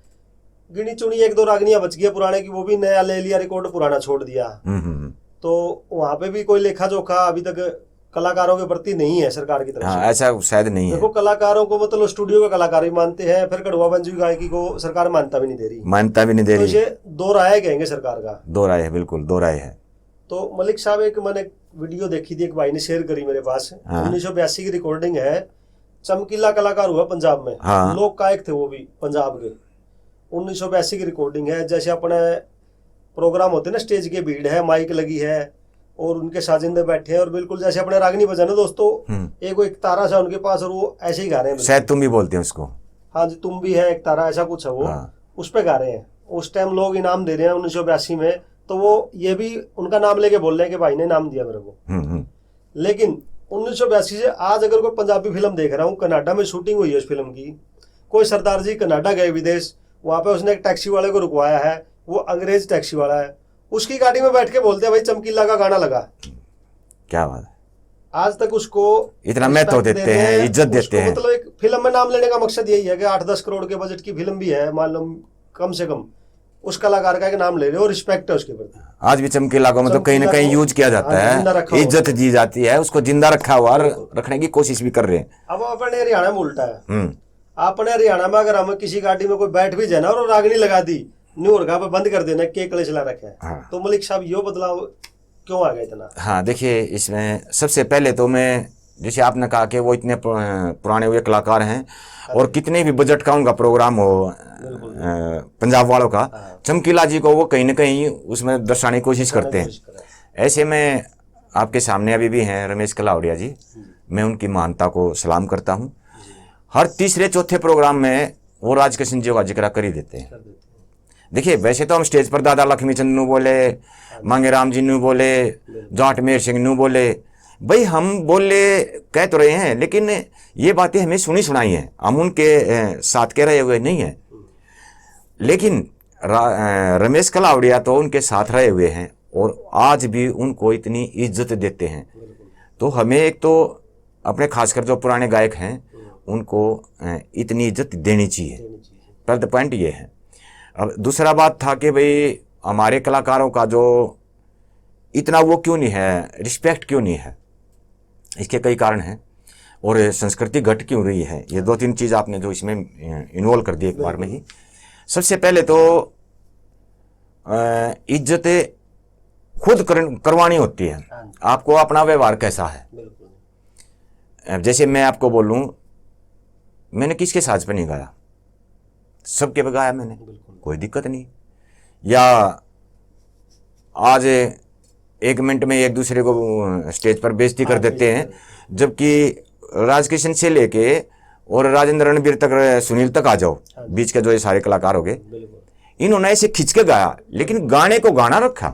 [SPEAKER 1] गिनी चुनी एक दो रागनियां बच गई पुराने की, वो भी नया ले लिया, रिकॉर्ड पुराना छोड़ दिया। तो वहाँ पे भी कोई लेखा जोखा अभी तक कलाकारों के प्रति नहीं है सरकार की तरफ से।
[SPEAKER 2] ऐसा शायद नहीं है।
[SPEAKER 1] देखो कलाकारों को मतलब स्टूडियो का कलाकार भी मानते हैं, फिर कड़वा बंजू गायकी को सरकार मान्यता भी नहीं दे रही। तो ये दो राय कहेंगे सरकार का।
[SPEAKER 2] दो राय है, बिल्कुल दो राय है।
[SPEAKER 1] तो मलिक साहब, एक मैंने वीडियो देखी थी, एक भाई ने शेयर करी मेरे पास। 1982 की रिकॉर्डिंग है। चमकीला कलाकार हुआ पंजाब में, लोक गायक थे वो भी पंजाब के। 1982 की रिकॉर्डिंग है। जैसे अपने प्रोग्राम होते ना, स्टेज के भीड़ है, माइक लगी है, और उनके साजिंदे बैठे हैं और बिल्कुल जैसे अपने रागनी बजाना दोस्तों, एक तारा सा उनके पास और वो ऐसे ही गा रहे हैं।
[SPEAKER 2] शायद तुम भी बोलते हैं उसको।
[SPEAKER 1] हाँ जी, तुम भी है एक तारा, ऐसा कुछ है वो। उस पे गा रहे हैं। उस टाइम लोग इनाम दे रहे हैं 1982 में, तो वो ये भी उनका नाम लेके बोल रहे हैं कि भाई ने इनाम दिया मेरे को। लेकिन 1982 से आज अगर कोई पंजाबी फिल्म देख रहा हूँ, कनाडा में शूटिंग हुई है उस फिल्म की, कोई सरदार जी कनाडा गए विदेश, वहां पे उसने एक टैक्सी वाले को रुकवाया है, वो अंग्रेज टैक्सी वाला है, उसकी गाड़ी में बैठ के बोलते हैं भाई चमकीला का गाना लगा।
[SPEAKER 2] क्या बात है।
[SPEAKER 1] आज तक उसको
[SPEAKER 2] इतना महत्व देते हैं, इज्जत देते हैं।
[SPEAKER 1] मतलब एक फिल्म में नाम लेने का मकसद यही है कि 8-10 करोड़ के बजट की फिल्म भी है, मान लो कम से कम, उस कलाकार का एक नाम ले रहे हो, रिस्पेक्ट है उसके प्रति।
[SPEAKER 2] आज भी चमकीला को मतलब कहीं ना कहीं यूज किया जाता है, इज्जत दी जाती है, उसको जिंदा रखा हुआ, रखने की कोशिश भी कर रहे हैं।
[SPEAKER 1] अब अपने हरियाणा में उल्टा है। अपने हरियाणा में अगर हम किसी गाड़ी में कोई बैठ भी जाए ना और रागनी लगा दी, न्यूयॉर्क पे बंद कर देना, के कले चला रखे हैं। तो मलिक साहब यो बदलाव क्यों आ गया इतना?
[SPEAKER 2] हाँ देखिए, इसमें सबसे पहले तो मैं, जैसे आपने कहा कि वो इतने पुराने हुए कलाकार हैं और कितने भी बजट का उनका प्रोग्राम हो पंजाब वालों का, चमकीला जी को वो कहीं ना कहीं उसमें दर्शाने की कोशिश करते हैं। ऐसे में आपके सामने अभी भी हैं रमेश कलावड़िया जी, मैं उनकी महानता को सलाम करता हूँ। हर तीसरे चौथे प्रोग्राम में वो राजकिशन जी का जिक्र कर ही देते हैं। देखिए, वैसे तो हम स्टेज पर दादा लक्ष्मी चंद नू बोले, मांगे राम जी नू बोले, जाट मेहर सिंह नू बोले, भाई हम बोले कह तो रहे हैं, लेकिन ये बातें हमें सुनी सुनाई हैं, हम उनके साथ कह रहे हुए नहीं हैं। लेकिन रमेश कलावड़िया तो उनके साथ रहे हुए हैं और आज भी उनको इतनी इज्जत देते हैं। तो हमें एक तो अपने खासकर जो पुराने गायक हैं उनको इतनी इज्जत देनी चाहिए, पहला पॉइंट ये है। अब दूसरा बात था कि भाई हमारे कलाकारों का जो इतना वो क्यों नहीं है, रिस्पेक्ट क्यों नहीं है, इसके कई कारण हैं और संस्कृति घट क्यों रही है। ये 2-3 चीज़ आपने जो इसमें इन्वॉल्व कर दी एक बार में ही। सबसे पहले तो इज्जतें खुद करवानी होती है। आपको अपना व्यवहार कैसा है। जैसे मैं आपको बोलूं, मैंने किसके साज पे नहीं गाया, सबके पे गाया मैंने, कोई दिक्कत नहीं। या आज 1 मिनट में एक दूसरे को स्टेज पर बेइज्जती कर देते हैं, जबकि राजकिशन से लेके और राजेंद्र रणबीर तक, सुनील तक आ जाओ, बीच के जो ये सारे कलाकार हो गए, इन्होंने ऐसे खिंच के गाया, लेकिन गाने को गाना रखा,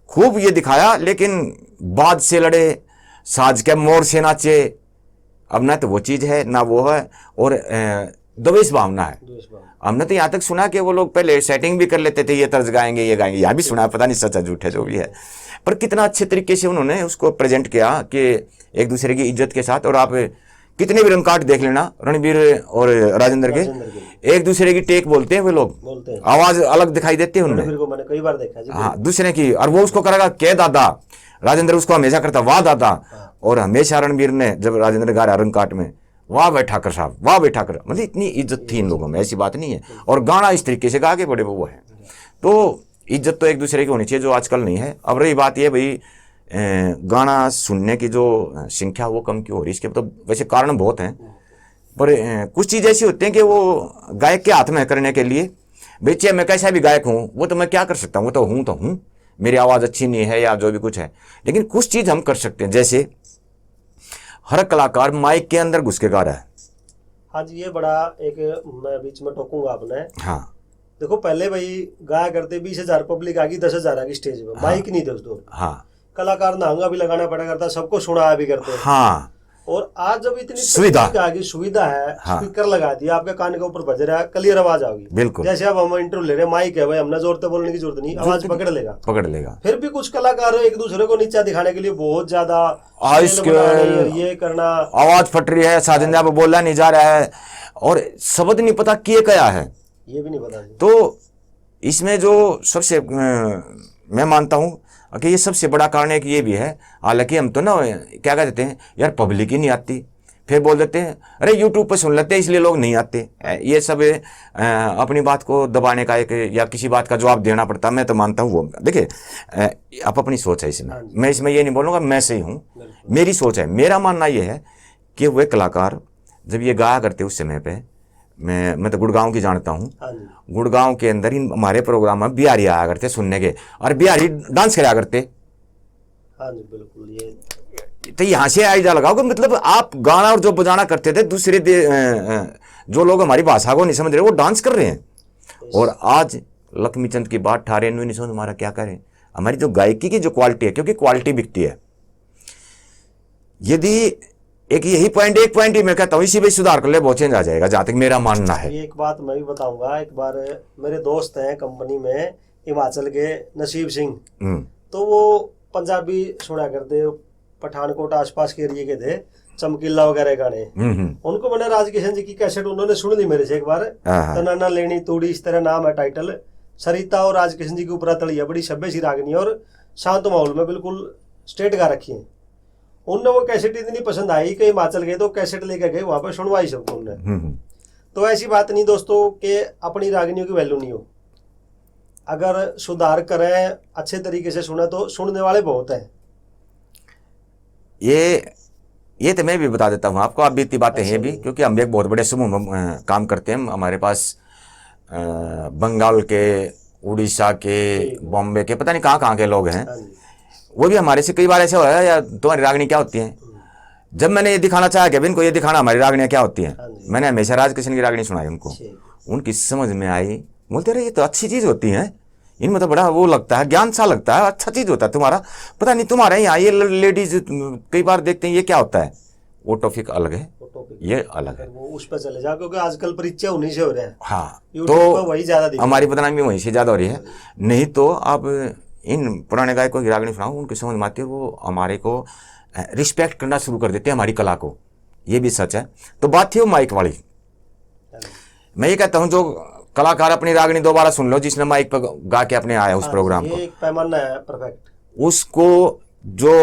[SPEAKER 2] खूब ये दिखाया, लेकिन बाद से लड़े, साज के मोर से नाचे। अब ना तो वो चीज़ है ना वो है, और द्वेष भावना है। हमने तो यहाँ तक सुना कि वो लोग पहले सेटिंग भी कर लेते थे, ये तर्ज गाएंगे, ये गाएंगे, यहाँ भी सुना, पता नहीं सच है झूठ है जो भी है, पर कितना अच्छे तरीके से उन्होंने उसको प्रेजेंट किया कि एक दूसरे की इज्जत के साथ। और आप कितने भी रंग कार्ड देख लेना, रणबीर और राजेंद्र के एक दूसरे की टेक बोलते हैं, वे लोग आवाज अलग दिखाई देती है उनमें,
[SPEAKER 1] मैंने कई बार देखा।
[SPEAKER 2] हाँ, दूसरे की, और वो उसको करेगा क्या दादा, राजेंद्र उसको हमेशा करता वाह दादा, और हमेशा रणबीर ने जब राजेंद्र गा रहा रंग काट में, वाह भाई ठाकर साहब, वाह भाई ठाकर, मतलब इतनी इज्जत थी इन लोगों में, ऐसी बात नहीं है। और गाना इस तरीके से गा के बड़े वो है, तो इज्जत तो एक दूसरे की होनी चाहिए, जो आजकल नहीं है। अब रही बात ये भाई गाना सुनने की जो संख्या वो कम क्यों हो रही, इसके तो वैसे कारण बहुत हैं, पर कुछ चीज़ ऐसी होती हैं कि वो गायक के हाथ में करने के लिए, भाई चाहे मैं कैसा भी गायक हूँ, वो तो मैं क्या कर सकता हूँ, वो तो हूँ, मेरी आवाज़ अच्छी नहीं है या जो भी कुछ है, लेकिन कुछ चीज़ हम कर सकते हैं। जैसे हर कलाकार माइक के अंदर घुस के गा रहा है।
[SPEAKER 1] हाँ जी, ये बड़ा एक, मैं बीच में टोकूंगा आपने।
[SPEAKER 2] हाँ,
[SPEAKER 1] देखो पहले भाई गाया करते 20,000 पब्लिक आ गई, 10,000 आ गई स्टेज पे, माइक नहीं थे उस दौर।
[SPEAKER 2] हाँ,
[SPEAKER 1] कलाकार नहंगा भी लगाना पड़ा करता, सबको सुनाया भी करते।
[SPEAKER 2] हाँ,
[SPEAKER 1] और आज जब इतनी
[SPEAKER 2] सुविधा
[SPEAKER 1] आ गई, सुविधा है, स्पीकर लगा दिया, आपके कान के ऊपर बज रहा है, क्लियर आवाज आ गई।
[SPEAKER 2] बिल्कुल,
[SPEAKER 1] जैसे अब हम इंटरव्यू ले रहे हैं, माइक है भाई, हमने जोर से बोलने की जरूरत नहीं, आवाज पकड़ लेगा। फिर भी कुछ कलाकार एक दूसरे को नीचा दिखाने के लिए बहुत ज्यादा ये करना,
[SPEAKER 2] आवाज फट रही है, साजिंदा पे बोला नहीं जा रहा है, और शब्द नहीं पता किए क्या है,
[SPEAKER 1] ये भी नहीं पता।
[SPEAKER 2] तो इसमें जो सबसे मैं मानता हूँ कि ये सबसे बड़ा कारण एक ये भी है। हालांकि हम तो ना क्या कह देते हैं, यार पब्लिक ही नहीं आती, फिर बोल देते हैं अरे यूट्यूब पर सुन लेते हैं इसलिए लोग नहीं आते। ये सब अपनी बात को दबाने का एक, या किसी बात का जवाब देना पड़ता, मैं तो मानता हूँ वो, देखिए आप अपनी सोच है इसमें, मैं इसमें ये नहीं बोलूँगा मैं सही हूँ, मेरी सोच है। मेरा मानना ये है कि वे कलाकार जब ये गाया करते उस समय पे, मैं तो गुड़गांव की जानता हूँ, गुड़गांव के अंदर इन हमारे प्रोग्राम में बिहारी आया करते सुनने के, और बिहारी डांस कराया करते,
[SPEAKER 1] हाँ जी बिल्कुल। ये
[SPEAKER 2] तो यहाँ से आइडिया लगाओ कि मतलब आप गाना और जो बजाना करते थे दूसरे जो लोग हमारी भाषा को नहीं समझ रहे वो डांस कर रहे हैं। और आज लक्ष्मीचंद की बात ठारे नहीं समझ हमारा क्या करें। हमारी जो गायकी की जो क्वालिटी है, क्योंकि क्वालिटी बिकती है, यदि एक एक पॉइंट ही मैं कहता हूँ इसी पे सुधार कर ले बहुत चेंज आ जाएगा, जहां तक मेरा मानना है।
[SPEAKER 1] एक बात मैं भी बताऊंगा। एक बार मेरे दोस्त हैं कंपनी में हिमाचल के नसीब सिंह, तो वो पंजाबी सुना करते, पठानकोट आसपास के एरिए के थे, चमकीला वगैरह गाने। उनको मैंने राजकिशन जी की कैसेट उन्होंने सुन ली मेरे से एक बार, तनाना लेनी तूड़ी इस तरह नाम है टाइटल। सरिता और राजकिशन जी की ऊपर तलिया बड़ी सभ्य सी रागनी और शांत माहौल में बिल्कुल स्टेट गा रखी है। उनने वो कैसेट इतनी पसंद आई कि हिमाचल गए तो कैसेट लेकर गए, वहां पर सुनवाई सबको उन्होंने। तो ऐसी बात नहीं दोस्तों कि अपनी रागनियों की वैल्यू नहीं हो। अगर सुधार करें, अच्छे तरीके से सुने तो सुनने वाले बहुत हैं।
[SPEAKER 2] ये तो मैं भी बता देता हूँ आपको, आप भी इतनी बातें हैं भी, क्योंकि हम एक बहुत बड़े समूह में काम करते हैं। हमारे पास बंगाल के, उड़ीसा के, बॉम्बे के, पता नहीं कहाँ के लोग हैं। वो भी हमारे से कई बार ऐसे होया यार तुम्हारी रागनी क्या होती है। जब मैंने ये दिखाना चाहा कि इनको ये दिखाना हमारी रागनियाँ क्या होती हैं, मैंने हमेशा राजकिशन की रागनी सुनाई उनको। उनकी समझ में आई, बोलते रहे ये तो अच्छी चीज़ होती है, इनमें तो बड़ा वो लगता है, ज्ञान सा लगता है, अच्छा चीज़ होता है तुम्हारा। पता नहीं तुम्हारे यहाँ ये लेडीज कई बार देखते हैं ये क्या होता है। वो टॉपिक अलग है, ये अलग है,
[SPEAKER 1] वो उस पर चले जाओ, क्योंकि आजकल परिचय उन्हीं से हो रहा है।
[SPEAKER 2] हाँ,
[SPEAKER 1] तो वही ज्यादा
[SPEAKER 2] हमारी बदनामी वहीं से ज़्यादा हो रही है। नहीं तो आप इन पुराने गायकों की रागनी सुनाओ, उनकी समझ में आती है, वो हमारे को रिस्पेक्ट करना शुरू कर देते हैं हमारी कला को। ये भी सच है। तो बात थी वो माइक वाली। मैं ये कहता हूँ जो कलाकार अपनी रागनी दोबारा सुन लो, जिसने माइक पर गा के अपने आया उस प्रोग्राम को,
[SPEAKER 1] एक पैमाना है परफेक्ट,
[SPEAKER 2] उसको जो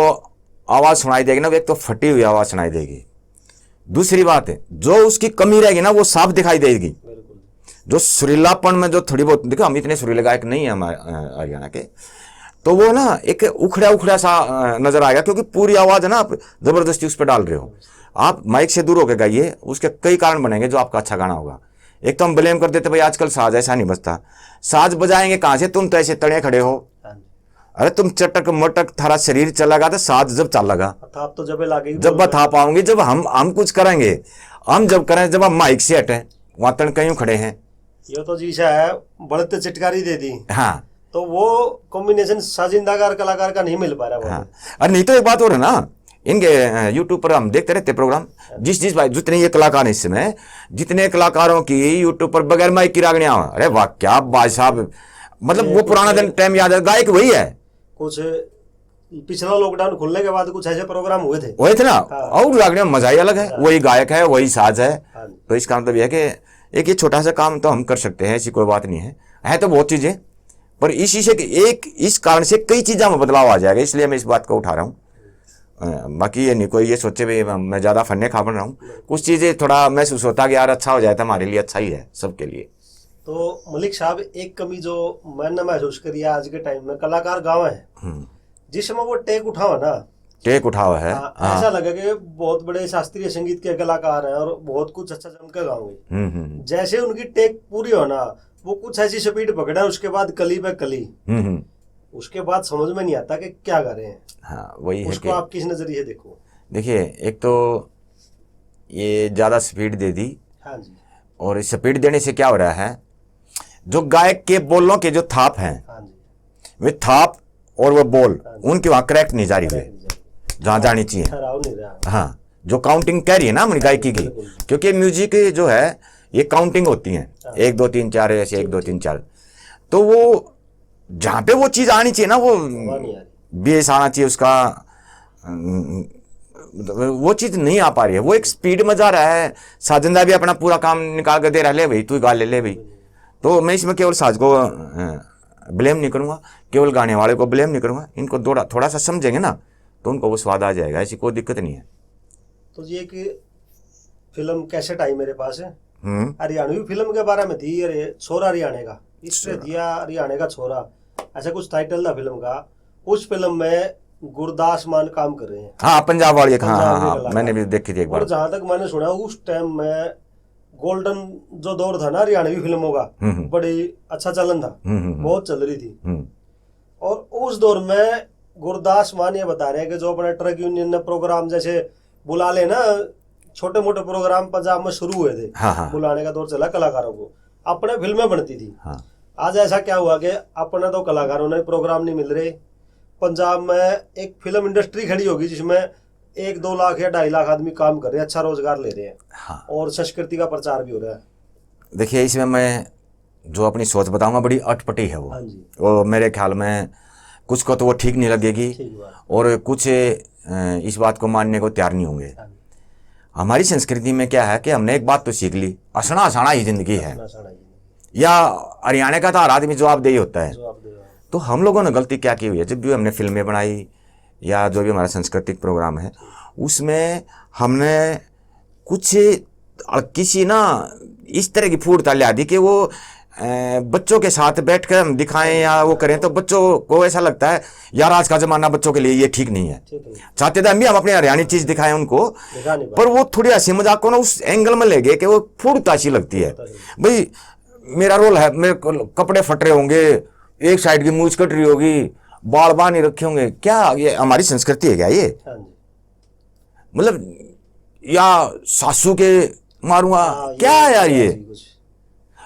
[SPEAKER 2] आवाज़ सुनाई देगी ना, वो एक तो फटी हुई आवाज़ सुनाई देगी। दूसरी बात है जो उसकी कमी रहेगी ना वो साफ दिखाई देगी। जो सुरीलापन में जो थोड़ी बहुत, देखो हम इतने सुरीले गायक नहीं है हमारे हरियाणा के, तो वो ना एक उखड़ा सा नजर आएगा, क्योंकि पूरी आवाज़ है ना आप जबरदस्ती उस पर डाल रहे हो। आप माइक से दूर होकर गाइए, उसके कई कारण बनेंगे जो आपका अच्छा गाना होगा। एक तो हम ब्लेम कर देते भाई आजकल साज ऐसा नहीं बजता, साज बजाएंगे कहाँ से, तुम तो ऐसे तड़े खड़े हो। अरे तुम चटक मटक थारा शरीर चलेगा तो साज जब चल लगा,
[SPEAKER 1] तो जब
[SPEAKER 2] बता पाओगे जब हम कुछ करेंगे। हम जब करें जब हम माइक से हटे, वहां तन कहीं खड़े हैं,
[SPEAKER 1] ये तो जैसा है बढ़ते चिटकारी दे दी।
[SPEAKER 2] हाँ,
[SPEAKER 1] तो वो कॉम्बिनेशन साजिंदाकार कलाकार का नहीं मिल पा रहा।
[SPEAKER 2] हाँ, अरे नहीं तो एक बात और है ना, इनके यूट्यूब पर हम देखते रहते प्रोग्राम, जिस भाई जितने ये कलाकार हैं इस समय, जितने कलाकारों की यूट्यूब पर बगैर माइक की रागनियां, अरे वाह क्या भाई साहब, मतलब वो पुराना दिन टाइम याद है। गायक वही है,
[SPEAKER 1] कुछ पिछला लॉकडाउन खुलने के बाद कुछ ऐसे प्रोग्राम हुए थे
[SPEAKER 2] ना। और रागनियां मजा ही अलग है। वही गायक है, वही साज है। तो इसका मतलब यह है कि एक ये छोटा सा काम तो हम कर सकते हैं, ऐसी कोई बात नहीं है तो बहुत चीजें, पर इसी से एक इस कारण से कई चीजों में बदलाव आ जाएगा, इसलिए मैं इस बात को उठा रहा हूँ। बाकी ये नहीं कोई ये सोचे भाई मैं ज़्यादा फन्ने खा बन रहा हूँ, कुछ चीज़ें थोड़ा महसूस होता कि यार अच्छा हो जाए तो हमारे लिए अच्छा ही है, सबके लिए।
[SPEAKER 1] तो मलिक साहब एक कमी जो मैंने महसूस करी है आज के टाइम में, कलाकार गाँव है जिस समय वो टेक उठावा है, ऐसा लगे कि बहुत बड़े शास्त्रीय संगीत के कलाकार हैं और बहुत कुछ अच्छा जमकर गाओगे। जैसे उनकी टेक पूरी होना, वो कुछ ऐसी स्पीड पकड़ा, उसके बाद कली पे कली, उसके बाद समझ में नहीं आता कि क्या कर रहे हैं।
[SPEAKER 2] हाँ, वही है
[SPEAKER 1] उसको आप किस नजरिए देखो।
[SPEAKER 2] देखिए, एक तो ये ज़्यादा स्पीड दे दी।
[SPEAKER 1] हाँ जी।
[SPEAKER 2] और स्पीड देने से क्या हो रहा है, जो गायक के बोलों के जो थाप हैं,
[SPEAKER 1] हाँ जी,
[SPEAKER 2] वे थाप और वो बोल उनके वहाँ करेक्ट नहीं जा रही है जहाँ जानी चाहिए। हाँ, जो काउंटिंग कह रही है ना अपनी गायकी की, क्योंकि म्यूजिक जो है ये काउंटिंग होती है, 1 2 3 4 ऐसे 1 2 3 4, तो वो जहाँ पे वो चीज़ आनी चाहिए ना, वो बेस आना चाहिए उसका, वो चीज़ नहीं आ पा रही है। वो एक स्पीड में जा रहा है, साजिंदा भी अपना पूरा काम निकाल कर दे रहा है, ले भाई तू गा ले भाई। तो मैं इसमें केवल साज को ब्लेम नहीं करूँगा, केवल गाने वाले को ब्लेम नहीं करूँगा। इनको थोड़ा सा समझेंगे ना तो उनको वो स्वाद आ जाएगा, ऐसी कोई दिक्कत नहीं है।
[SPEAKER 1] तो ये कि फिल्म कैसेट आई मेरे पास है, हरियाणवी फिल्म के बारे में थी, अरे छोरा हरियाणे का, इससे दिया हरियाणे का छोरा, ऐसा कुछ टाइटल था फिल्म का। उस फिल्म में गुरदास मान काम कर रहे हैं। हाँ,
[SPEAKER 2] पंजाब वाली। हाँ, मैंने भी देखी थी एक बार।
[SPEAKER 1] और जहां तक मैंने सुना उस टाइम में गोल्डन जो दौर था ना हरियाणवी फिल्मों का, बड़ी अच्छा चलन था, बहुत चल रही थी। और उस दौर में गुरदास मान ये बता रहे हैं कि जो अपने ट्रक यूनियन ने प्रोग्राम जैसे बुला ले ना, छोटे मोटे प्रोग्राम पंजाब में शुरू हुए थे।
[SPEAKER 2] हाँ हाँ
[SPEAKER 1] बुलाने का दौर चला कलाकारों को, अपने फिल्में बनती थी।
[SPEAKER 2] हाँ
[SPEAKER 1] आज ऐसा क्या हुआ कि अपने तो कलाकारों ने प्रोग्राम नहीं मिल रहे। पंजाब में एक फिल्म इंडस्ट्री खड़ी होगी जिसमें 1-2 लाख या 2.5 लाख आदमी काम कर रहे हैं, अच्छा रोजगार ले रहे हैं।
[SPEAKER 2] हाँ।
[SPEAKER 1] और संस्कृति का प्रचार भी हो रहा है।
[SPEAKER 2] देखिए इसमें मैं जो अपनी सोच बताऊंगा बड़ी अटपटी है
[SPEAKER 1] हाँ जी,
[SPEAKER 2] वो मेरे ख्याल में कुछ को तो वो ठीक नहीं लगेगी
[SPEAKER 1] ठीक बात।
[SPEAKER 2] और कुछ इस बात को मानने को तैयार नहीं होंगे।
[SPEAKER 1] हाँ जी,
[SPEAKER 2] हमारी संस्कृति में क्या है कि हमने एक बात तो सीख ली, असना असाना ही जिंदगी है,
[SPEAKER 1] अपना साड़ा ये
[SPEAKER 2] या हरियाणा का तो हर आदमी जवाबदेही होता है।
[SPEAKER 1] जो आप दे रहे हो।
[SPEAKER 2] तो हम लोगों ने गलती क्या की हुई है, जब भी हमने फिल्में बनाई या जो भी हमारा सांस्कृतिक प्रोग्राम है उसमें हमने कुछ किसी ना इस तरह की फूट लिया दी कि वो बच्चों के साथ बैठकर हम दिखाएं या वो करें तो बच्चों को ऐसा लगता है यार आज का जमाना बच्चों के लिए ये ठीक नहीं है।
[SPEAKER 1] ठीक है,
[SPEAKER 2] चाहते थे हम भी हम अपनी हरियाणी चीज दिखाएं उनको,
[SPEAKER 1] दिखा नहीं
[SPEAKER 2] पर वो थोड़ी हंसी मजाक को ना उस एंगल में ले गए कि वो फूट सी लगती है। भाई मेरा रोल है, मेरे कपड़े फट रहे होंगे, एक साइड की मूछ कट रही होगी, बाल बाल नहीं रखे होंगे, क्या ये हमारी संस्कृति है क्या ये?
[SPEAKER 1] हाँ जी,
[SPEAKER 2] मतलब या सासू के मारूंगा
[SPEAKER 1] हाँ,
[SPEAKER 2] क्या है यार ये?
[SPEAKER 1] कुछ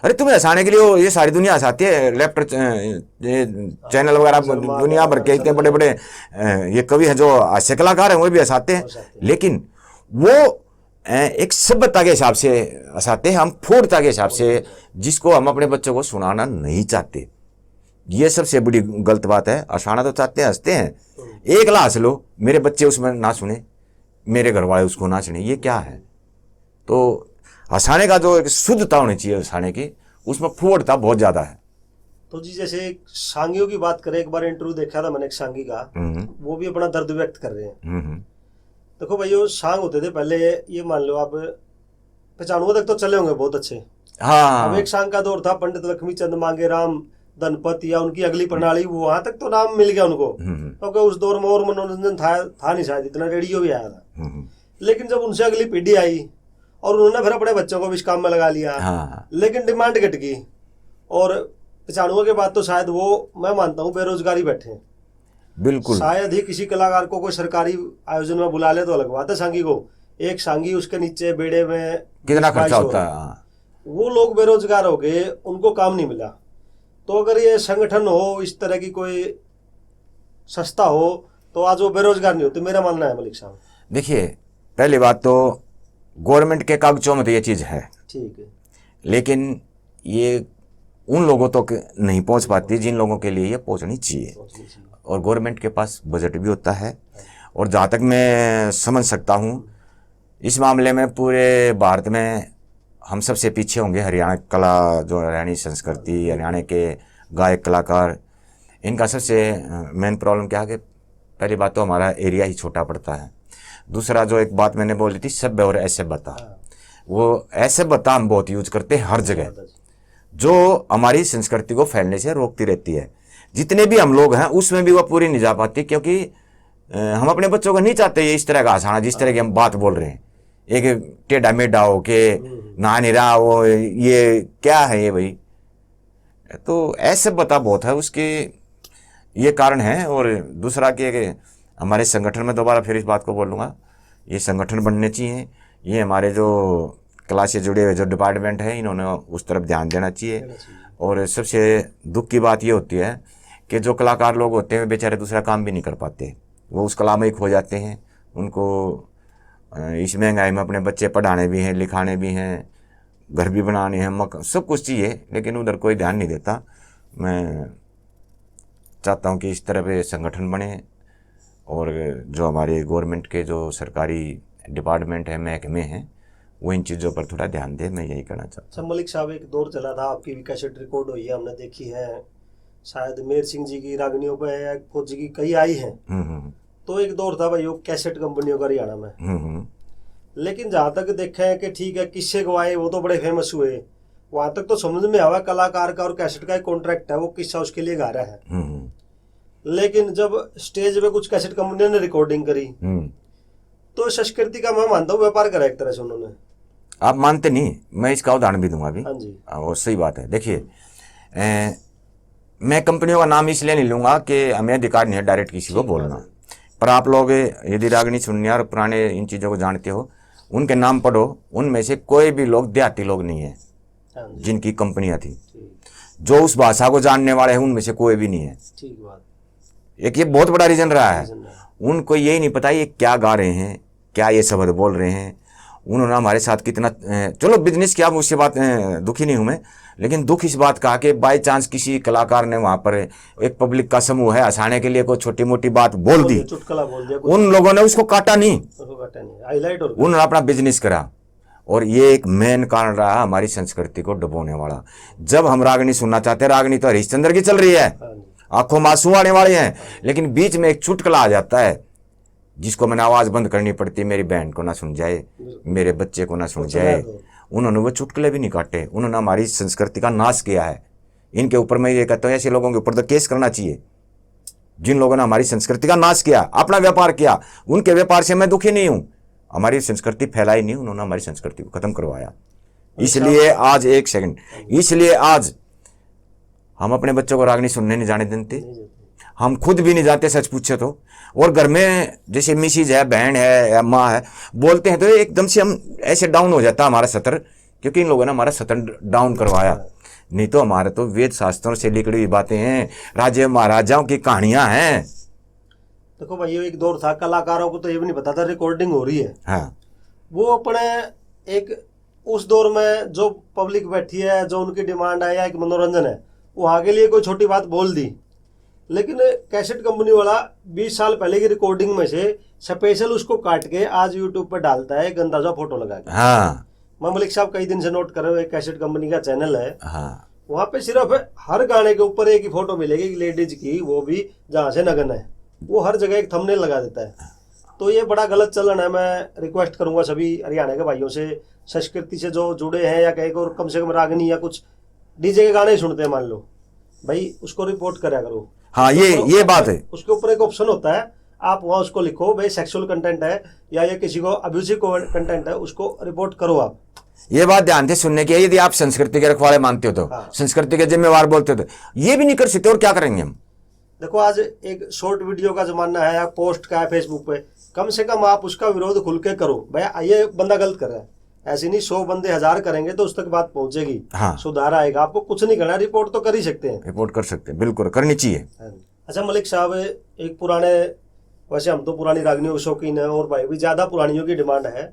[SPEAKER 2] अरे तुम्हें हंसाने के लिए ये सारी दुनिया हंसाती है, लेफ्ट ये चैनल वगैरह दुनिया भर के इतने बड़े बड़े ये कवि हैं जो हास्य कलाकार हैं वो भी हंसाते हैं, लेकिन वो एक सभ्यता के हिसाब से हंसाते हैं, हम फूटता के हिसाब से जिसको हम अपने बच्चों को सुनाना नहीं चाहते। ये सबसे बड़ी गलत बात है। हंसाना तो चाहते हैं, हंसते हैं, एक ला हंस लो, मेरे बच्चे उसमें ना सुने, मेरे घर वाले उसको ना सुने, ये क्या है? तो हंसाने का जो एक शुद्धता होनी चाहिए हंसाने की, उसमें फूटता बहुत ज्यादा है।
[SPEAKER 1] तो जी जैसे एक सांगियों की बात करें, एक बार इंटरव्यू देखा था मैंने एक सांगी का, वो भी अपना दर्द व्यक्त कर रहे हैं। देखो भाई वो सांग होते थे पहले, ये मान लो आप 95 तक तो चले होंगे बहुत अच्छे।
[SPEAKER 2] हाँ
[SPEAKER 1] अब एक सांग का दौर था, पंडित लक्ष्मी चंद मांगे राम धनपति या उनकी अगली प्रणाली, वो वहां तक तो नाम मिल गया उनको, क्योंकि उस दौर में और मनोरंजन था नहीं, शायद इतना रेडियो भी आया था। लेकिन जब उनसे अगली पीढ़ी आई और उन्होंने फिर अपने बच्चों को भी इस काम में लगा लिया,
[SPEAKER 2] हाँ।
[SPEAKER 1] लेकिन डिमांड घट गई और 95 के बाद तो शायद वो, मैं मानता हूँ, बेरोजगारी बैठे हैं।
[SPEAKER 2] बिल्कुल।
[SPEAKER 1] शायद ही किसी कलाकार को कोई सरकारी आयोजन में बुला ले तो अलग बात है। सांगी को एक सांगी, उसके नीचे बेड़े में
[SPEAKER 2] कितना खर्चा होता है,
[SPEAKER 1] वो लोग बेरोजगार हो गए, उनको काम नहीं मिला। तो अगर ये संगठन हो, इस तरह की कोई संस्था हो, तो आज वो बेरोजगार नहीं होते, मेरा मानना है मलिक साहब।
[SPEAKER 2] देखिए पहली बात तो गवर्नमेंट के कागजों में तो ये चीज़ है,
[SPEAKER 1] ठीक है,
[SPEAKER 2] लेकिन ये उन लोगों तक नहीं पहुंच पाती जिन लोगों के लिए ये पहुंचनी चाहिए। और गवर्नमेंट के पास बजट भी होता है, और जहाँ तक मैं समझ सकता हूँ इस मामले में पूरे भारत में हम सबसे पीछे होंगे। हरियाणा कला, जो हरियाणी संस्कृति, हरियाणा के गायक कलाकार, इनका सबसे मेन प्रॉब्लम क्या है कि पहली बात तो हमारा एरिया ही छोटा पड़ता है। दूसरा जो एक बात मैंने बोली थी सभ्य और असभ्यता, वो असभ्यता हम बहुत यूज करते हैं हर जगह, जो हमारी संस्कृति को फैलने से रोकती रहती है। जितने भी हम लोग हैं उसमें भी वो पूरी नहीं जा पाती, क्योंकि हम अपने बच्चों को नहीं चाहते ये इस तरह का हंसाना जिस तरह की हम बात बोल रहे हैं, एक टेढ़ा मेढ़ा हो के ना नहीं रहा वो, ये क्या है ये भाई? तो असभ्यता बहुत है, उसके ये कारण है। और दूसरा कि हमारे संगठन में, दोबारा फिर इस बात को बोलूँगा, ये संगठन बनने चाहिए, ये हमारे जो कला से जुड़े हुए जो डिपार्टमेंट है इन्होंने उस तरफ ध्यान देना चाहिए। और सबसे दुख की बात ये होती है कि जो कलाकार लोग होते हैं बेचारे दूसरा काम भी नहीं कर पाते, वो उस कला में ही खो जाते हैं। उनको इस महंगाई में अपने बच्चे पढ़ाने भी हैं, लिखाने भी हैं, घर भी बनाने हैं, सब कुछ चाहिए, लेकिन उधर कोई ध्यान नहीं देता। मैं चाहता हूँ कि इस तरह पे संगठन बने और जो हमारे गवर्नमेंट के जो सरकारी डिपार्टमेंट है, महकमे हैं, वो इन चीज़ों पर थोड़ा ध्यान दे। मैं यही कहना चाहता हूँ।
[SPEAKER 1] मलिक साहब एक दौर चला था, आपकी भी कैसेट रिकॉर्ड हुई है, हमने देखी है, शायद मेर सिंह जी की रागनियों पे फौजी की कई आई हैं। तो एक दौर था भाई वो कैसेट कंपनियों का हरियाणा में। लेकिन जहाँ तक देखें कि ठीक है किस्से गवाए वो तो बड़े फेमस हुए, वहां तक तो समझ में आवा कलाकार का और कैसेट का एक कॉन्ट्रैक्ट है, वो किस्सा उसके लिए गा रहा है। लेकिन जब स्टेज पे कुछ कैसेट कंपनियों ने रिकॉर्डिंग करी तो संस्कृति का मैं मानता हूँ व्यापार करा एक तरह से उन्होंने।
[SPEAKER 2] आप मानते नहीं, मैं इसका उदाहरण भी दूंगा अभी।
[SPEAKER 1] हाँ जी,
[SPEAKER 2] वो सही बात है। देखिए मैं कंपनियों का नाम इसलिए नहीं लूंगा कि हमें अधिकार नहीं है डायरेक्ट किसी को बोलना, पर आप लोग यदि रागनी सुनने और पुराने इन चीज़ों को जानते हो, उनके नाम पढ़ो, उनमें से कोई भी लोग देहाती लोग नहीं है जिनकी कंपनियां थी। जो उस भाषा को जानने वाले हैं उनमें से कोई भी नहीं है।
[SPEAKER 1] ठीक बात।
[SPEAKER 2] एक ये बहुत बड़ा रीजन रहा है, उनको यही नहीं पता ये क्या गा रहे हैं, क्या ये शब्द बोल रहे हैं। उन्होंने हमारे साथ कितना, चलो बिजनेस किया, उससे बात दुखी नहीं हूं मैं, लेकिन दुख इस बात का कि बाय चांस किसी कलाकार ने वहां पर एक पब्लिक का समूह है हंसाने के लिए कोई छोटी मोटी बात बोल दी,
[SPEAKER 1] चुटकुला बोल दिया,
[SPEAKER 2] उन लोगों ने उसको काटा नहीं,
[SPEAKER 1] हाईलाइट,
[SPEAKER 2] उन्होंने अपना बिजनेस करा। और ये एक मेन कारण रहा हमारी संस्कृति को डुबोने वाला। जब हम रागनी सुनना चाहते हैं, रागनी तो हरिश्चंद्र की चल रही है, आंखों में आंसू आने वाले हैं, लेकिन बीच में एक चुटकुला आ जाता है जिसको मैंने आवाज बंद करनी पड़ती, मेरी बहन को ना सुन जाए, मेरे बच्चे को ना सुन जाए। उन्होंने वो चुटकुले भी नहीं काटे, उन्होंने हमारी संस्कृति का नाश किया है। इनके ऊपर मैं ये कहता हूँ ऐसे लोगों के ऊपर तो केस करना चाहिए जिन लोगों ने हमारी संस्कृति का नाश किया, अपना व्यापार किया। उनके व्यापार से मैं दुखी नहीं हूं, हमारी संस्कृति फैलाई नहीं, उन्होंने हमारी संस्कृति को खत्म करवाया। इसलिए आज एक सेकंड, इसलिए आज हम अपने बच्चों को रागनी सुनने नहीं जाने देते, हम खुद भी नहीं जाते सच पूछे तो। और घर में जैसे मिसिज है, बहन है या माँ है, बोलते हैं तो एकदम से हम ऐसे डाउन हो जाता हमारा सतर, क्योंकि इन लोगों ने हमारा सतर डाउन करवाया। नहीं तो हमारे तो वेद शास्त्रों से लिखी हुई बातें हैं, राजे महाराजाओं की कहानियां हैं।
[SPEAKER 1] देखो भाई, ये एक दौर था, कलाकारों को तो ये भी नहीं पता था रिकॉर्डिंग हो रही है।
[SPEAKER 2] हाँ,
[SPEAKER 1] वो अपने एक उस दौर में जो पब्लिक बैठी है, जो उनकी डिमांड है या एक मनोरंजन है, वहां के लिए कोई छोटी बात बोल दी, लेकिन कैसेट कंपनी वाला 20 साल पहले की रिकॉर्डिंग में से स्पेशल उसको काट के आज यूट्यूब पर डालता है, गंदा सा फोटो लगा के।
[SPEAKER 2] हाँ,
[SPEAKER 1] मैं मलिक साहब कई दिन से नोट कर रहे हो, एक कैसेट कंपनी का चैनल है,
[SPEAKER 2] हाँ,
[SPEAKER 1] वहां पे सिर्फ हर गाने के ऊपर एक ही फोटो मिलेगी लेडीज की, वो भी जहां से नगन है, वो हर जगह एक थंबनेल लगा देता है। तो ये बड़ा गलत चलन है। मैं रिक्वेस्ट करूंगा सभी हरियाणा के भाइयों से, संस्कृति से जो जुड़े हैं या कहीं और कम से कम रागनी या कुछ डीजे के गाने सुनते हैं, मान लो भाई, उसको रिपोर्ट करा करो।
[SPEAKER 2] हाँ, ये बात है।
[SPEAKER 1] उसके ऊपर एक ऑप्शन होता है, आप वहां उसको लिखो भाई सेक्सुअल कंटेंट है या ये किसी को अब्यूसिव कंटेंट है, उसको रिपोर्ट करो आप।
[SPEAKER 2] ये बात ध्यान से सुनने की है। यदि आप संस्कृति के रखवाले मानते हो तो, संस्कृति के जिम्मेवार बोलते हो तो, ये भी नहीं कर सकते और क्या करेंगे हम।
[SPEAKER 1] देखो, आज एक शॉर्ट वीडियो का जमाना है या पोस्ट का है फेसबुक पे, कम से कम आप उसका विरोध खुल के करो। भैया ये बंदा गलत कर रहा है, ऐसे नहीं 100 बंदे 1000 करेंगे तो उस तक बात पहुंचेगी।
[SPEAKER 2] हाँ,
[SPEAKER 1] सुधार आएगा। आपको कुछ नहीं करना, रिपोर्ट तो कर ही सकते हैं,
[SPEAKER 2] रिपोर्ट कर सकते हैं, बिल्कुल करनी चाहिए।
[SPEAKER 1] अच्छा मलिक साहब, एक पुराने, वैसे हम तो पुरानी रागनियों के शौकीन है और भाई भी ज्यादा पुरानियों की डिमांड है।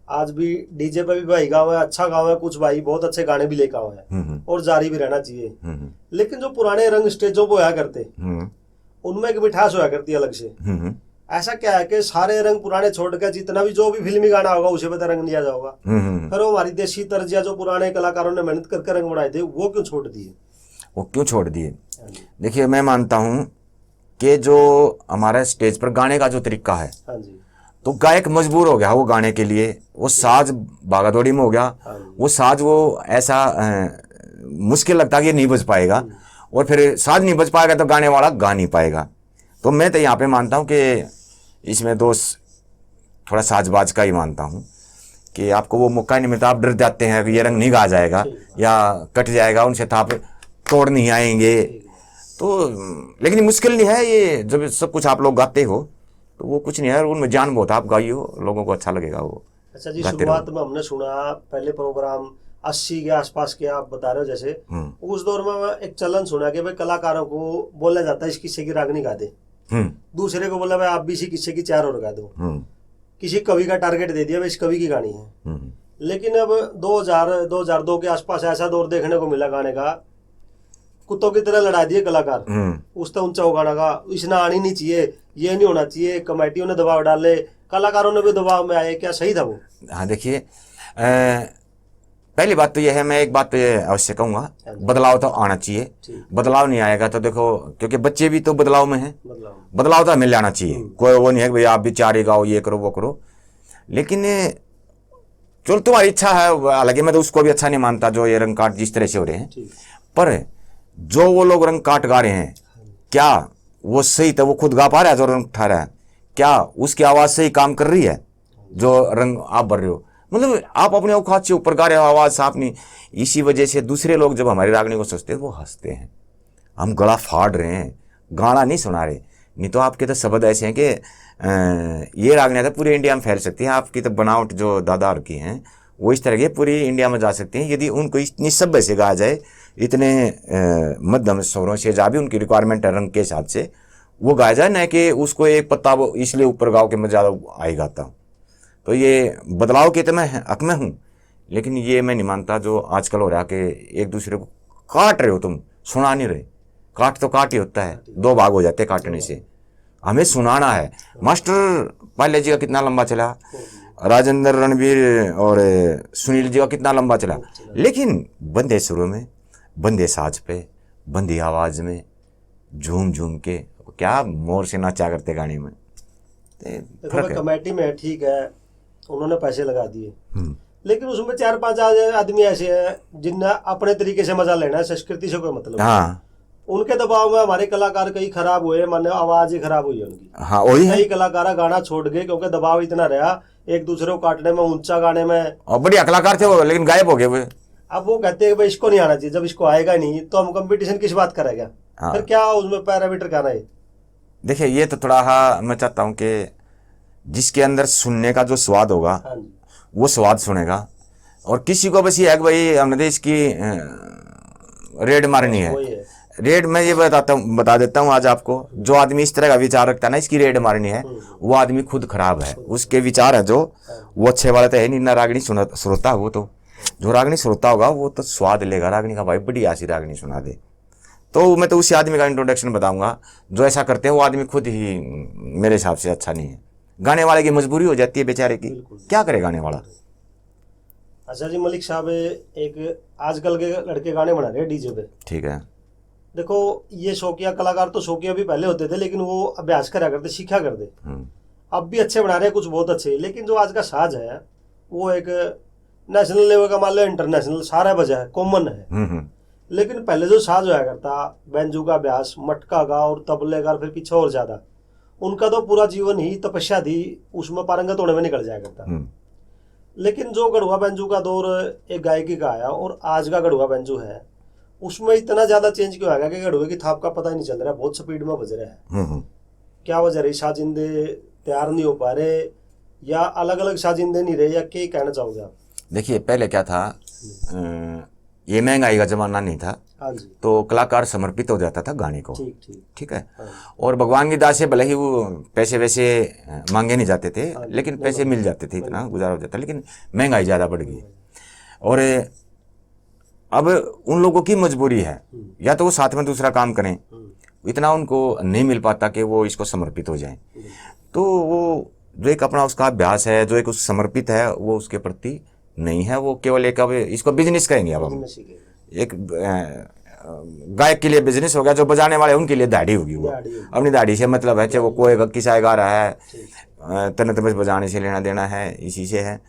[SPEAKER 1] आज भी डीजे पे भी भाई गाँव है, अच्छा गाँव है, कुछ भाई बहुत अच्छे गाने भी लेकर आए हैं और जारी भी रहना चाहिए। लेकिन जो पुराने रंग स्टेजों पे होया करते, उनमें एक मिठास होया करती अलग से। ऐसा क्या है कि सारे रंग पुराने छोड़ कर जितना भी जो भी फिल्मी गाना होगा उसे पे रंग लिया जाएगा, फिर वो हमारी देसी तर्ज या जो पुराने कलाकारों ने मेहनत करके रंग बनाए थे वो क्यों छोड़ दिए?
[SPEAKER 2] वो क्यों छोड़ दिए? देखिए, मैं मानता हूँ कि जो हमारा स्टेज पर गाने का जो तरीका है, तो गायक मजबूर हो गया वो गाने के लिए, वो साज भागादौड़ी में हो गया, वो साज वो ऐसा मुश्किल लगता है कि नहीं बज पाएगा, और फिर साज नहीं बज पाएगा तो गाने वाला गा नहीं पाएगा। तो मैं तो यहाँ पे मानता हूँ कि इसमें दोष थोड़ा साजबाज का ही मानता हूँ कि आपको वो मौका नहीं मिलता, आप डर जाते हैं कि ये रंग नहीं गा जाएगा या कट जाएगा, उनसे थाप तोड़ नहीं आएंगे। तो लेकिन मुश्किल नहीं है ये, जब सब कुछ आप लोग गाते हो तो वो कुछ नहीं है, उनमें जान बहुत, आप गाइयो, लोगों को अच्छा लगेगा वो।
[SPEAKER 1] अच्छा जी, शुरुआत में हमने सुना पहले प्रोग्राम 80 के आसपास के आप बता रहे हो, जैसे उस दौर में एक चलन सुना कि भाई कलाकारों को बोला जाता है इस किस्से की रागनी गा दे, दूसरे को बोला भाई आप भी इसी किस्से की 4 और गा दो, किसी कवि का टारगेट दे दिया भाई इस कवि की गानी है। लेकिन अब 2002 के आसपास ऐसा दौर देखने को मिला गाने का, कुत्तों की तरह लड़ा दिए कलाकार, उस तो ऊंचा गाना का, इसने आनी नहीं चाहिए, ये नहीं होना चाहिए, कमेटियों ने दबाव डाले, कलाकारों ने भी दबाव में आए, क्या सही था वो?
[SPEAKER 2] हाँ, देखिए, पहली बात तो यह है, मैं एक बात तो ये अवश्य कहूंगा, बदलाव तो आना चाहिए। बदलाव नहीं आएगा तो देखो, क्योंकि बच्चे भी तो बदलाव में हैं, बदलाव तो मिल जाना चाहिए। कोई वो नहीं है कि भाई आप भी 4 ही गाओ, ये करो वो करो, लेकिन चलो तुम्हारी इच्छा है, हालांकि मैं तो उसको भी अच्छा नहीं मानता जो ये रंग काट जिस तरह से हो रहे हैं, पर जो वो लोग रंग काट गा रहे हैं, क्या वो सही था? वो खुद गा पा रहा है जो रंग उठा रहा है? क्या उसकी आवाज सही काम कर रही है जो रंग आप भर रहे हो? मतलब आप अपने औकात से ऊपर गा रहे हो, आवाज साफ नहीं। इसी वजह से दूसरे लोग जब हमारी रागनी को सोचते हैं वो हंसते हैं, हम गला फाड़ रहे हैं, गाना नहीं सुना रहे। नहीं तो आपके तो शब्द ऐसे हैं कि ये रागनियाँ तो पूरे इंडिया में फैल सकती हैं। आपकी तो बनावट जो दादार की हैं वो इस तरह की पूरी इंडिया में जा सकती हैं यदि उनको इतनी सभ्य से गाया जाए, इतने मध्यम स्वरों से, जहाँ भी उनकी रिक्वायरमेंट है रंग के हिसाब से वो गाया जाए, न कि उसको एक पत्ता वो इसलिए ऊपर गाओ कि मैं ज़्यादा आई गाता हूँ। तो ये बदलाव के तो मैं हक में हूँ, लेकिन ये मैं नहीं मानता जो आजकल हो रहा कि एक दूसरे को काट रहे हो, तुम सुना नहीं रहे। काट तो काट ही होता है, दो भाग हो जाते हैं काटने से। हमें सुनाना है। मास्टर पायलट जी का कितना लंबा चला, राजेंद्र रणवीर और सुनील जी का कितना लंबा चला, लेकिन बंदे सुरों में, बंदे साज पे, बंदी आवाज़ में झूम झूम के क्या मोर से नाचा करते गाने में।
[SPEAKER 1] देखो कमेटी में ठीक है, उन्होंने पैसे लगा दिए, लेकिन उसमें 4-5 आदमी ऐसे हैं जिनने अपने तरीके से मजा लेना है, संस्कृति से कोई मतलब।
[SPEAKER 2] हाँ,
[SPEAKER 1] उनके दबाव में हमारे कलाकार कई खराब हुए, माने आवाज ही खराब हुई उनकी।
[SPEAKER 2] हाँ वही है।
[SPEAKER 1] कई कलाकार गाना छोड़ गए क्योंकि दबाव इतना रहा, एक दूसरे को काटने में, ऊंचा गाने में।
[SPEAKER 2] और बढ़िया कलाकार थे वो, लेकिन गायब हो गए वो।
[SPEAKER 1] अब वो कहते हैं भाई इसको नहीं आना चाहिए, जब इसको आएगा नहीं तो हम कंपटीशन किस बात करेगा।
[SPEAKER 2] हाँ।
[SPEAKER 1] फिर क्या उसमें पैरामीटर क्या है।
[SPEAKER 2] देखिए ये तो थोड़ा, हाँ मैं चाहता हूँ कि जिसके अंदर सुनने का जो स्वाद होगा वो स्वाद सुनेगा, और किसी को बस ये है कि भाई हमने इसकी रेड मारनी है। रेड मैं ये बता देता हूँ आज आपको, जो आदमी इस तरह का विचार रखता है ना इसकी रेड मारनी है, वो आदमी खुद खराब है। उसके विचार है जो वो अच्छे वाले तो है नहीं ना। रागनी श्रोता वो तो, जो रागनी श्रोता होगा वो तो स्वाद लेगा रागनी का, भाई बढ़िया सी रागनी सुना दे। तो मैं तो उसी आदमी का इंट्रोडक्शन बताऊंगा जो ऐसा करते हैं। वो आदमी खुद ही मेरे हिसाब से अच्छा नहीं है। गाने वाले की मजबूरी हो जाती है बेचारे की, क्या करे गाने वाला।
[SPEAKER 1] अच्छा जी, मलिक साहब एक आजकल के लड़के गाने बना रहे हैं डीजे पे, ठीक है। देखो ये शौकिया कलाकार तो शौकिया भी पहले होते थे, लेकिन वो अभ्यास करा करते, सीखा करते। अब भी अच्छे बना रहे हैं कुछ बहुत अच्छे, लेकिन जो आज का साज है वो एक नेशनल लेवल का, मान लो इंटरनेशनल सारा बजा है, कॉमन है। लेकिन पहले जो साज होया करता, बैंजू का अभ्यास, मटका का और तबले का, फिर पीछे और ज्यादा, उनका तो पूरा जीवन ही तपस्या थी, उसमें पारंगत होने में निकल जाया करता। लेकिन जो गढ़वा बैंजू का दौर एक गायकी का आया और आज का गढ़वा बैंजू है, उसमें इतना ज्यादा चेंज क्यों आ गया कि गढ़वे की थाप का पता ही नहीं चल रहा, बहुत स्पीड में बज रहा है। क्या वजह रही, साजिंदे तैयार नहीं हो पा रहे, या अलग अलग साजिंदे नहीं रहे, या क्या कहना चाहोगे आप?
[SPEAKER 2] देखिए पहले क्या था, ये महंगाई का जमाना नहीं था, तो कलाकार समर्पित हो जाता था गाने को, ठीक है। और भगवान की दास से भले ही वो पैसे वैसे मांगे नहीं जाते थे, लेकिन पैसे मिल जाते थे, इतना गुजारा हो जाता, लेकिन महंगाई ज़्यादा बढ़ गई। और अब उन लोगों की मजबूरी है, या तो वो साथ में दूसरा काम करें, इतना उनको नहीं मिल पाता कि वो इसको समर्पित हो जाएं। तो वो जो एक अपना उसका अभ्यास है, जो एक उस समर्पित है, वो उसके प्रति नहीं है। वो केवल एक अब इसको बिजनेस कहेंगे। अब हम एक गायक के लिए बिजनेस हो गया, जो बजाने वाले उनके लिए दाढ़ी होगी। वो अपनी दाढ़ी से मतलब है, चाहे वो कोई किसा गा रहा है, तन बस बजाने से लेना देना है, इसी से है।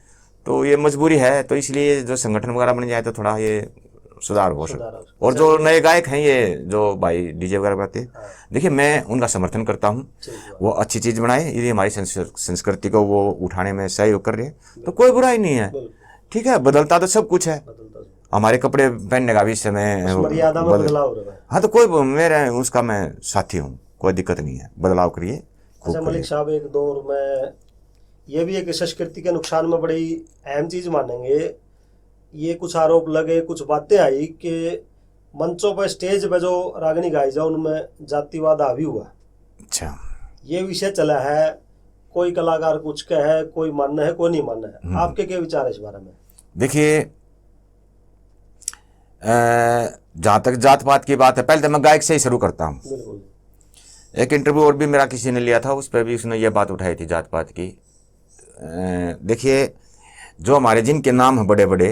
[SPEAKER 2] तो ये मजबूरी है, तो इसलिए जो संगठन वगैरह बन जाए तो थोड़ा ये सुधार हो सकता। और जो नए गायक हैं, ये जो भाई डीजे वगैरह गाते हैं, देखिए मैं उनका समर्थन करता हूँ, वो अच्छी चीज़ बनाए, यदि हमारी संस्कृति को वो उठाने में सहयोग कर रहे हैं तो कोई बुराई नहीं है, ठीक है। बदलता तो सब कुछ है, हमारे कपड़े पहनने का भी समय हाँ, तो कोई मेरे उसका मैं साथी हूँ, कोई दिक्कत नहीं है, बदलाव करिए।
[SPEAKER 1] अच्छा मलिक साहब, एक दौर में ये भी एक संस्कृति के नुकसान में बड़ी अहम चीज मानेंगे, ये कुछ आरोप लगे, कुछ बातें आई कि मंचों पर, स्टेज पे जो रागनी गाई जाए उनमें जातिवाद हावी हुआ। अच्छा, ये विषय चला है, कोई कलाकार कुछ कहे, कोई मानना है, कोई नहीं मानना है, आपके क्या विचार है इस बारे में?
[SPEAKER 2] देखिए जहाँ तक जात पात की बात है, पहले तो मैं गायक से ही शुरू करता हूँ। एक इंटरव्यू और भी मेरा किसी ने लिया था, उस पर भी उसने ये बात उठाई थी जात पात की। देखिए जो हमारे जिनके नाम हैं बड़े बड़े,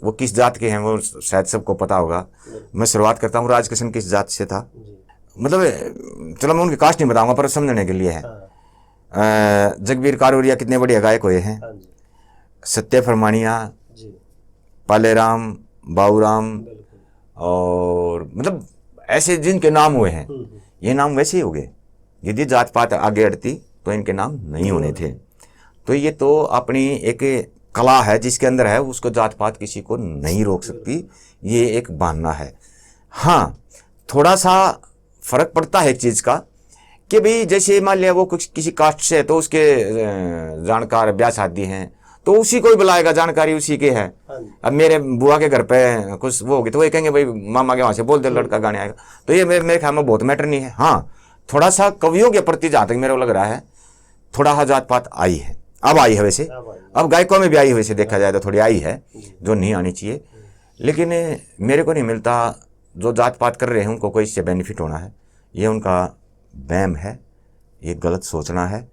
[SPEAKER 2] वो किस जात के हैं वो शायद सबको पता होगा। मैं शुरुआत करता हूँ, राजकिशन किस जात से था, मतलब चलो मैं उनकी कास्ट नहीं बताऊंगा पर समझने के लिए है। जगबीर कारोरिया कितने बढ़िया गायक हुए हैं, सत्य फरमानिया, पालेराम, बाबूराम, और मतलब ऐसे जिनके नाम हुए हैं, ये नाम वैसे ही हो गए। यदि जात पात आगे हटती तो इनके नाम नहीं होने थे। तो ये तो अपनी एक कला है जिसके अंदर है, उसको जात पात किसी को नहीं रोक सकती, ये एक बहाना है। हाँ, थोड़ा सा फर्क पड़ता है एक चीज का कि भाई जैसे मान लिया वो कुछ किसी कास्ट से है तो उसके जानकार ब्याह शादी हैं तो उसी को ही बुलाएगा, जानकारी उसी के है।
[SPEAKER 1] हाँ जी।
[SPEAKER 2] अब मेरे बुआ के घर पे कुछ वो होगी तो वो कहेंगे भाई मामा के वहां से बोल दे लड़का गाने आएगा, तो ये मेरे ख्याल में बहुत मैटर नहीं है। हाँ, थोड़ा सा कवियों के प्रति जहां तक मेरे को लग रहा है थोड़ा जात पात आई है, अब आई है वैसे, अब गायकों में भी आई है वैसे देखा जाए तो थोड़ी आई है जो नहीं आनी चाहिए। लेकिन मेरे को नहीं मिलता जो जात पात कर रहे हैं उनको कोई इससे बेनिफिट होना है, ये उनका वहम है, ये गलत सोचना है।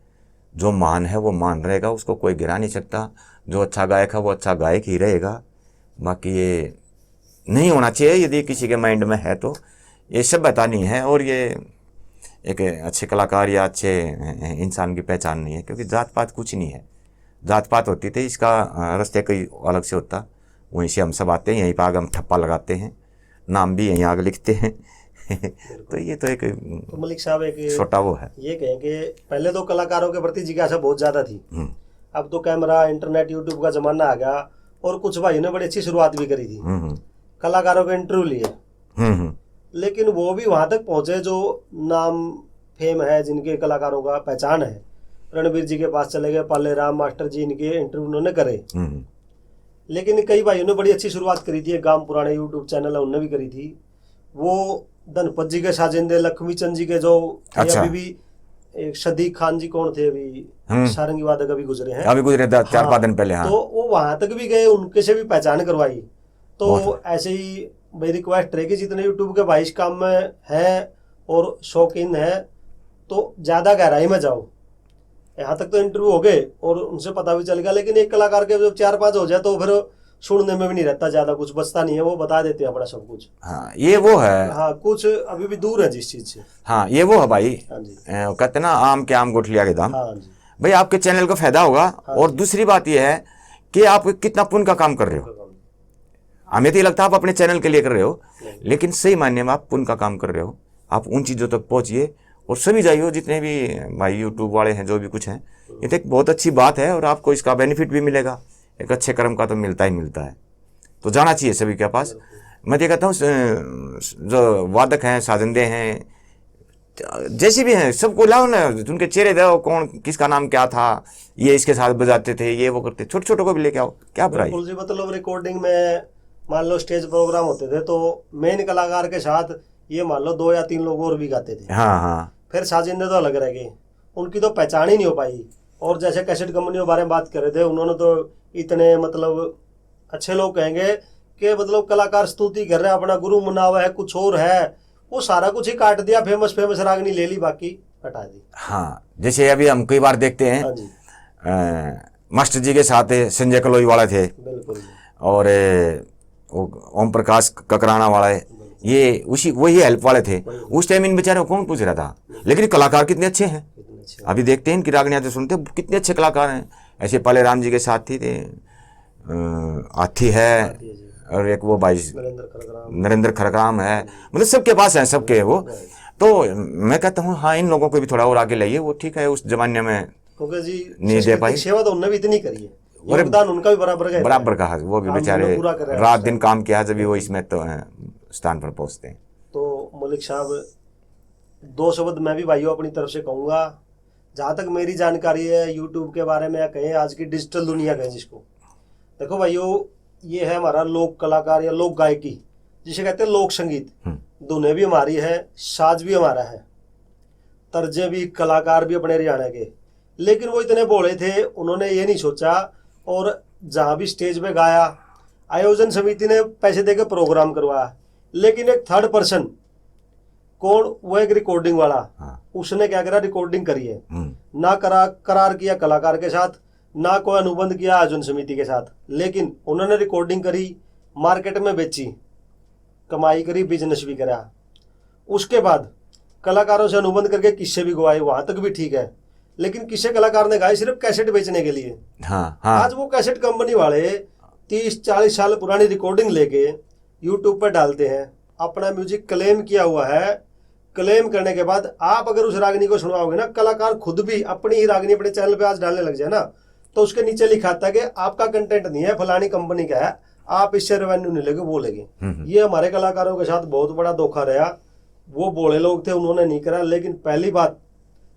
[SPEAKER 2] जो मान है वो मान रहेगा, उसको कोई गिरा नहीं सकता। जो अच्छा गायक है वो अच्छा गायक ही रहेगा। बाकी ये नहीं होना चाहिए, यदि किसी के माइंड में है तो ये सभ्यता नहीं है और ये एक अच्छे कलाकार या अच्छे इंसान की पहचान नहीं है, क्योंकि जात पात कुछ नहीं है। जात पात होती थी इसका रास्ते कोई अलग से होता, वहीं से हम सब आते हैं, यहीं पर आगे हम ठप्पा लगाते हैं, नाम भी यहीं आगे लिखते हैं तो ये तो एक
[SPEAKER 1] तो मलिक साहब एक
[SPEAKER 2] छोटा वो है।
[SPEAKER 1] ये कहें कि पहले तो कलाकारों के प्रति जिज्ञासा बहुत ज्यादा थी, अब तो कैमरा इंटरनेट यूट्यूब का जमाना आ गया और कुछ भाइयों ने बड़ी अच्छी शुरुआत भी करी थी, कलाकारों के इंटरव्यू लिए, लेकिन वो भी वहां तक पहुंचे जो नाम फेम है, जिनके कलाकारों का पहचान है। रणबीर जी के पास चले गए, पाले राम मास्टर जी, इनके इंटरव्यू उन्होंने करे। लेकिन कई भाइयों ने बड़ी अच्छी शुरुआत करी थी, गांव पुराने यूट्यूब चैनल है उनने भी करी थी। वो धनपत जी के साजिंदे, लक्ष्मी चंद जी के जो
[SPEAKER 2] अच्छा।
[SPEAKER 1] अभी भी एक सदीक खान जी कौन थे अभी सारंगी वादक अभी गुजरे हैं,
[SPEAKER 2] अभी गुजरे 4-5 दिन पहले। हाँ,
[SPEAKER 1] तो वो वहां तक भी गए, उनके से भी पहचान करवाई। तो ऐसे ही मेरी रिक्वेस्ट रहेगी जितने यूट्यूब के भाई इस काम में है और शौकीन है तो ज्यादा गहराई में जाओ। यहाँ तक तो इंटरव्यू हो गए और उनसे पता भी चल गया, लेकिन एक कलाकार के जब 4-5 हो जाए तो फिर सुनने में भी नहीं रहता, ज्यादा कुछ बचता नहीं है, वो बता देते हैं बड़ा सब कुछ।
[SPEAKER 2] हाँ, ये वो है।
[SPEAKER 1] हाँ, कुछ अभी भी दूर है जिस चीज से।
[SPEAKER 2] हाँ, ये वो है भाई।
[SPEAKER 1] हाँ जी।
[SPEAKER 2] कहते ना आम के आम गुठलिया के दाम।
[SPEAKER 1] हाँ जी।
[SPEAKER 2] भाई आपके चैनल को फायदा होगा।
[SPEAKER 1] हाँ,
[SPEAKER 2] और दूसरी बात ये है कि आप कितना पुण्य का काम कर रहे हो। हमें तो ये लगता है आप अपने चैनल के लिए कर रहे हो, लेकिन सही मायने में आप पुण्य का काम कर रहे हो। आप उन चीज़ों तक पहुंचिए और सभी जाइए, जितने भी भाई यूट्यूब वाले हैं जो भी कुछ हैं, ये तो एक बहुत अच्छी बात है और आपको इसका बेनिफिट भी मिलेगा। एक अच्छे कर्म का तो मिलता ही मिलता है, तो जाना चाहिए सभी के पास। मैं ये कहता हूँ जो वादक हैं, साजिंदे हैं, जैसे भी हैं, सबको लाओ ना, उनके चेहरे दो, कौन किसका नाम क्या था, ये इसके साथ बजाते थे, ये वो करते, छोटे छोटे को भी लेके आओ, क्या बुराई।
[SPEAKER 1] बिल्कुल जी। मतलब रिकॉर्डिंग में मान लो स्टेज प्रोग्राम होते थे तो मेन कलाकार के साथ ये मान लो 2 या 3 लोग और भी गाते थे।
[SPEAKER 2] हाँ हाँ,
[SPEAKER 1] फिर साजिंदे तो अलग रह गए, उनकी तो पहचान ही नहीं हो पाई। और जैसे कैसेट कंपनियों के बारे में बात कर रहे थे, उन्होंने तो इतने मतलब अच्छे लोग कहेंगे कि मतलब कलाकार स्तुति कर रहे हैं, अपना गुरु मना हुआ है, कुछ और है, वो सारा कुछ ही काट दिया, फेमस रागनी ले ली, बाकी हटा दी।
[SPEAKER 2] हाँ, जैसे अभी हम कई बार देखते हैं।
[SPEAKER 1] हाँ जी।
[SPEAKER 2] मास्टर जी के साथ संजय कलोई वाले थे,
[SPEAKER 1] बिल्कुल।
[SPEAKER 2] और ओम प्रकाश ककराना वाले, ये उसी वही हेल्प वाले थे। उस टाइम इन बेचारों को कौन पूछ रहा था, लेकिन कलाकार कितने अच्छे हैं। अभी देखते हैं इनकी रागनियाँ तो सुनते हैं, कितने अच्छे कलाकार हैं। ऐसे पाले राम जी के साथ थी थे, आथी है, और एक वो भाई नरेंद्र खरग्राम है, मतलब सबके पास है, सबके वो। तो मैं कहता हूँ हाँ, इन लोगों को भी थोड़ा और आगे लाइए, वो ठीक है उस जमाने में
[SPEAKER 1] क्योंकि जी
[SPEAKER 2] नहीं दे पाई।
[SPEAKER 1] सेवा तो उन्होंने भी इतनी करी है, योगदान उनका भी बराबर
[SPEAKER 2] का है। वो भी बेचारे रात दिन काम किया, जब भी वो इसमें तो स्थान पर पहुंचते हैं।
[SPEAKER 1] तो मलिक साहब 2 शब्द मैं भी भाइयों अपनी तरफ से कहूँगा। जहाँ तक मेरी जानकारी है यूट्यूब के बारे में, या कहें आज की डिजिटल दुनिया कहें जिसको, देखो भाइयों, ये है हमारा लोक कलाकार या लोक गायकी, जिसे कहते हैं लोक संगीत। धुनें भी हमारी है, साज भी हमारा है, तर्जे भी, कलाकार भी अपने हरियाणा के। लेकिन वो इतने भोले थे, उन्होंने ये नहीं सोचा, और जहाँ भी स्टेज पे गाया, आयोजन समिति ने पैसे देकर प्रोग्राम करवाया, लेकिन एक थर्ड पर्सन कौन, वो एक रिकॉर्डिंग वाला, उसने क्या करा, रिकॉर्डिंग करी है ना, करार किया कलाकार के साथ, ना कोई अनुबंध किया आयोजन समिति के साथ, लेकिन उन्होंने रिकॉर्डिंग करी, मार्केट में बेची, कमाई करी, बिजनेस भी करा। उसके बाद कलाकारों से अनुबंध करके किस्से भी गवाए, वहां तक भी ठीक है, लेकिन किस्से कलाकार ने गाए सिर्फ कैसेट बेचने के लिए।
[SPEAKER 2] हाँ।
[SPEAKER 1] आज वो कैसेट कंपनी वाले 30-40 साल पुरानी रिकॉर्डिंग लेके यूट्यूब पर डालते हैं, अपना म्यूजिक क्लेम किया हुआ है। क्लेम करने के बाद आप अगर उस रागनी को सुनवाओगे ना, कलाकार खुद भी अपनी ही रागनी अपने चैनल पे आज डालने लग जाए ना, तो उसके नीचे लिखा आता है कि आपका कंटेंट नहीं है, फलानी कंपनी का है, आप इससे रेवेन्यू नहीं लेगे, वो लेंगे। ये हमारे कलाकारों के साथ बहुत बड़ा धोखा रहा। वो बोले लोग थे, उन्होंने नहीं करा। लेकिन पहली बात,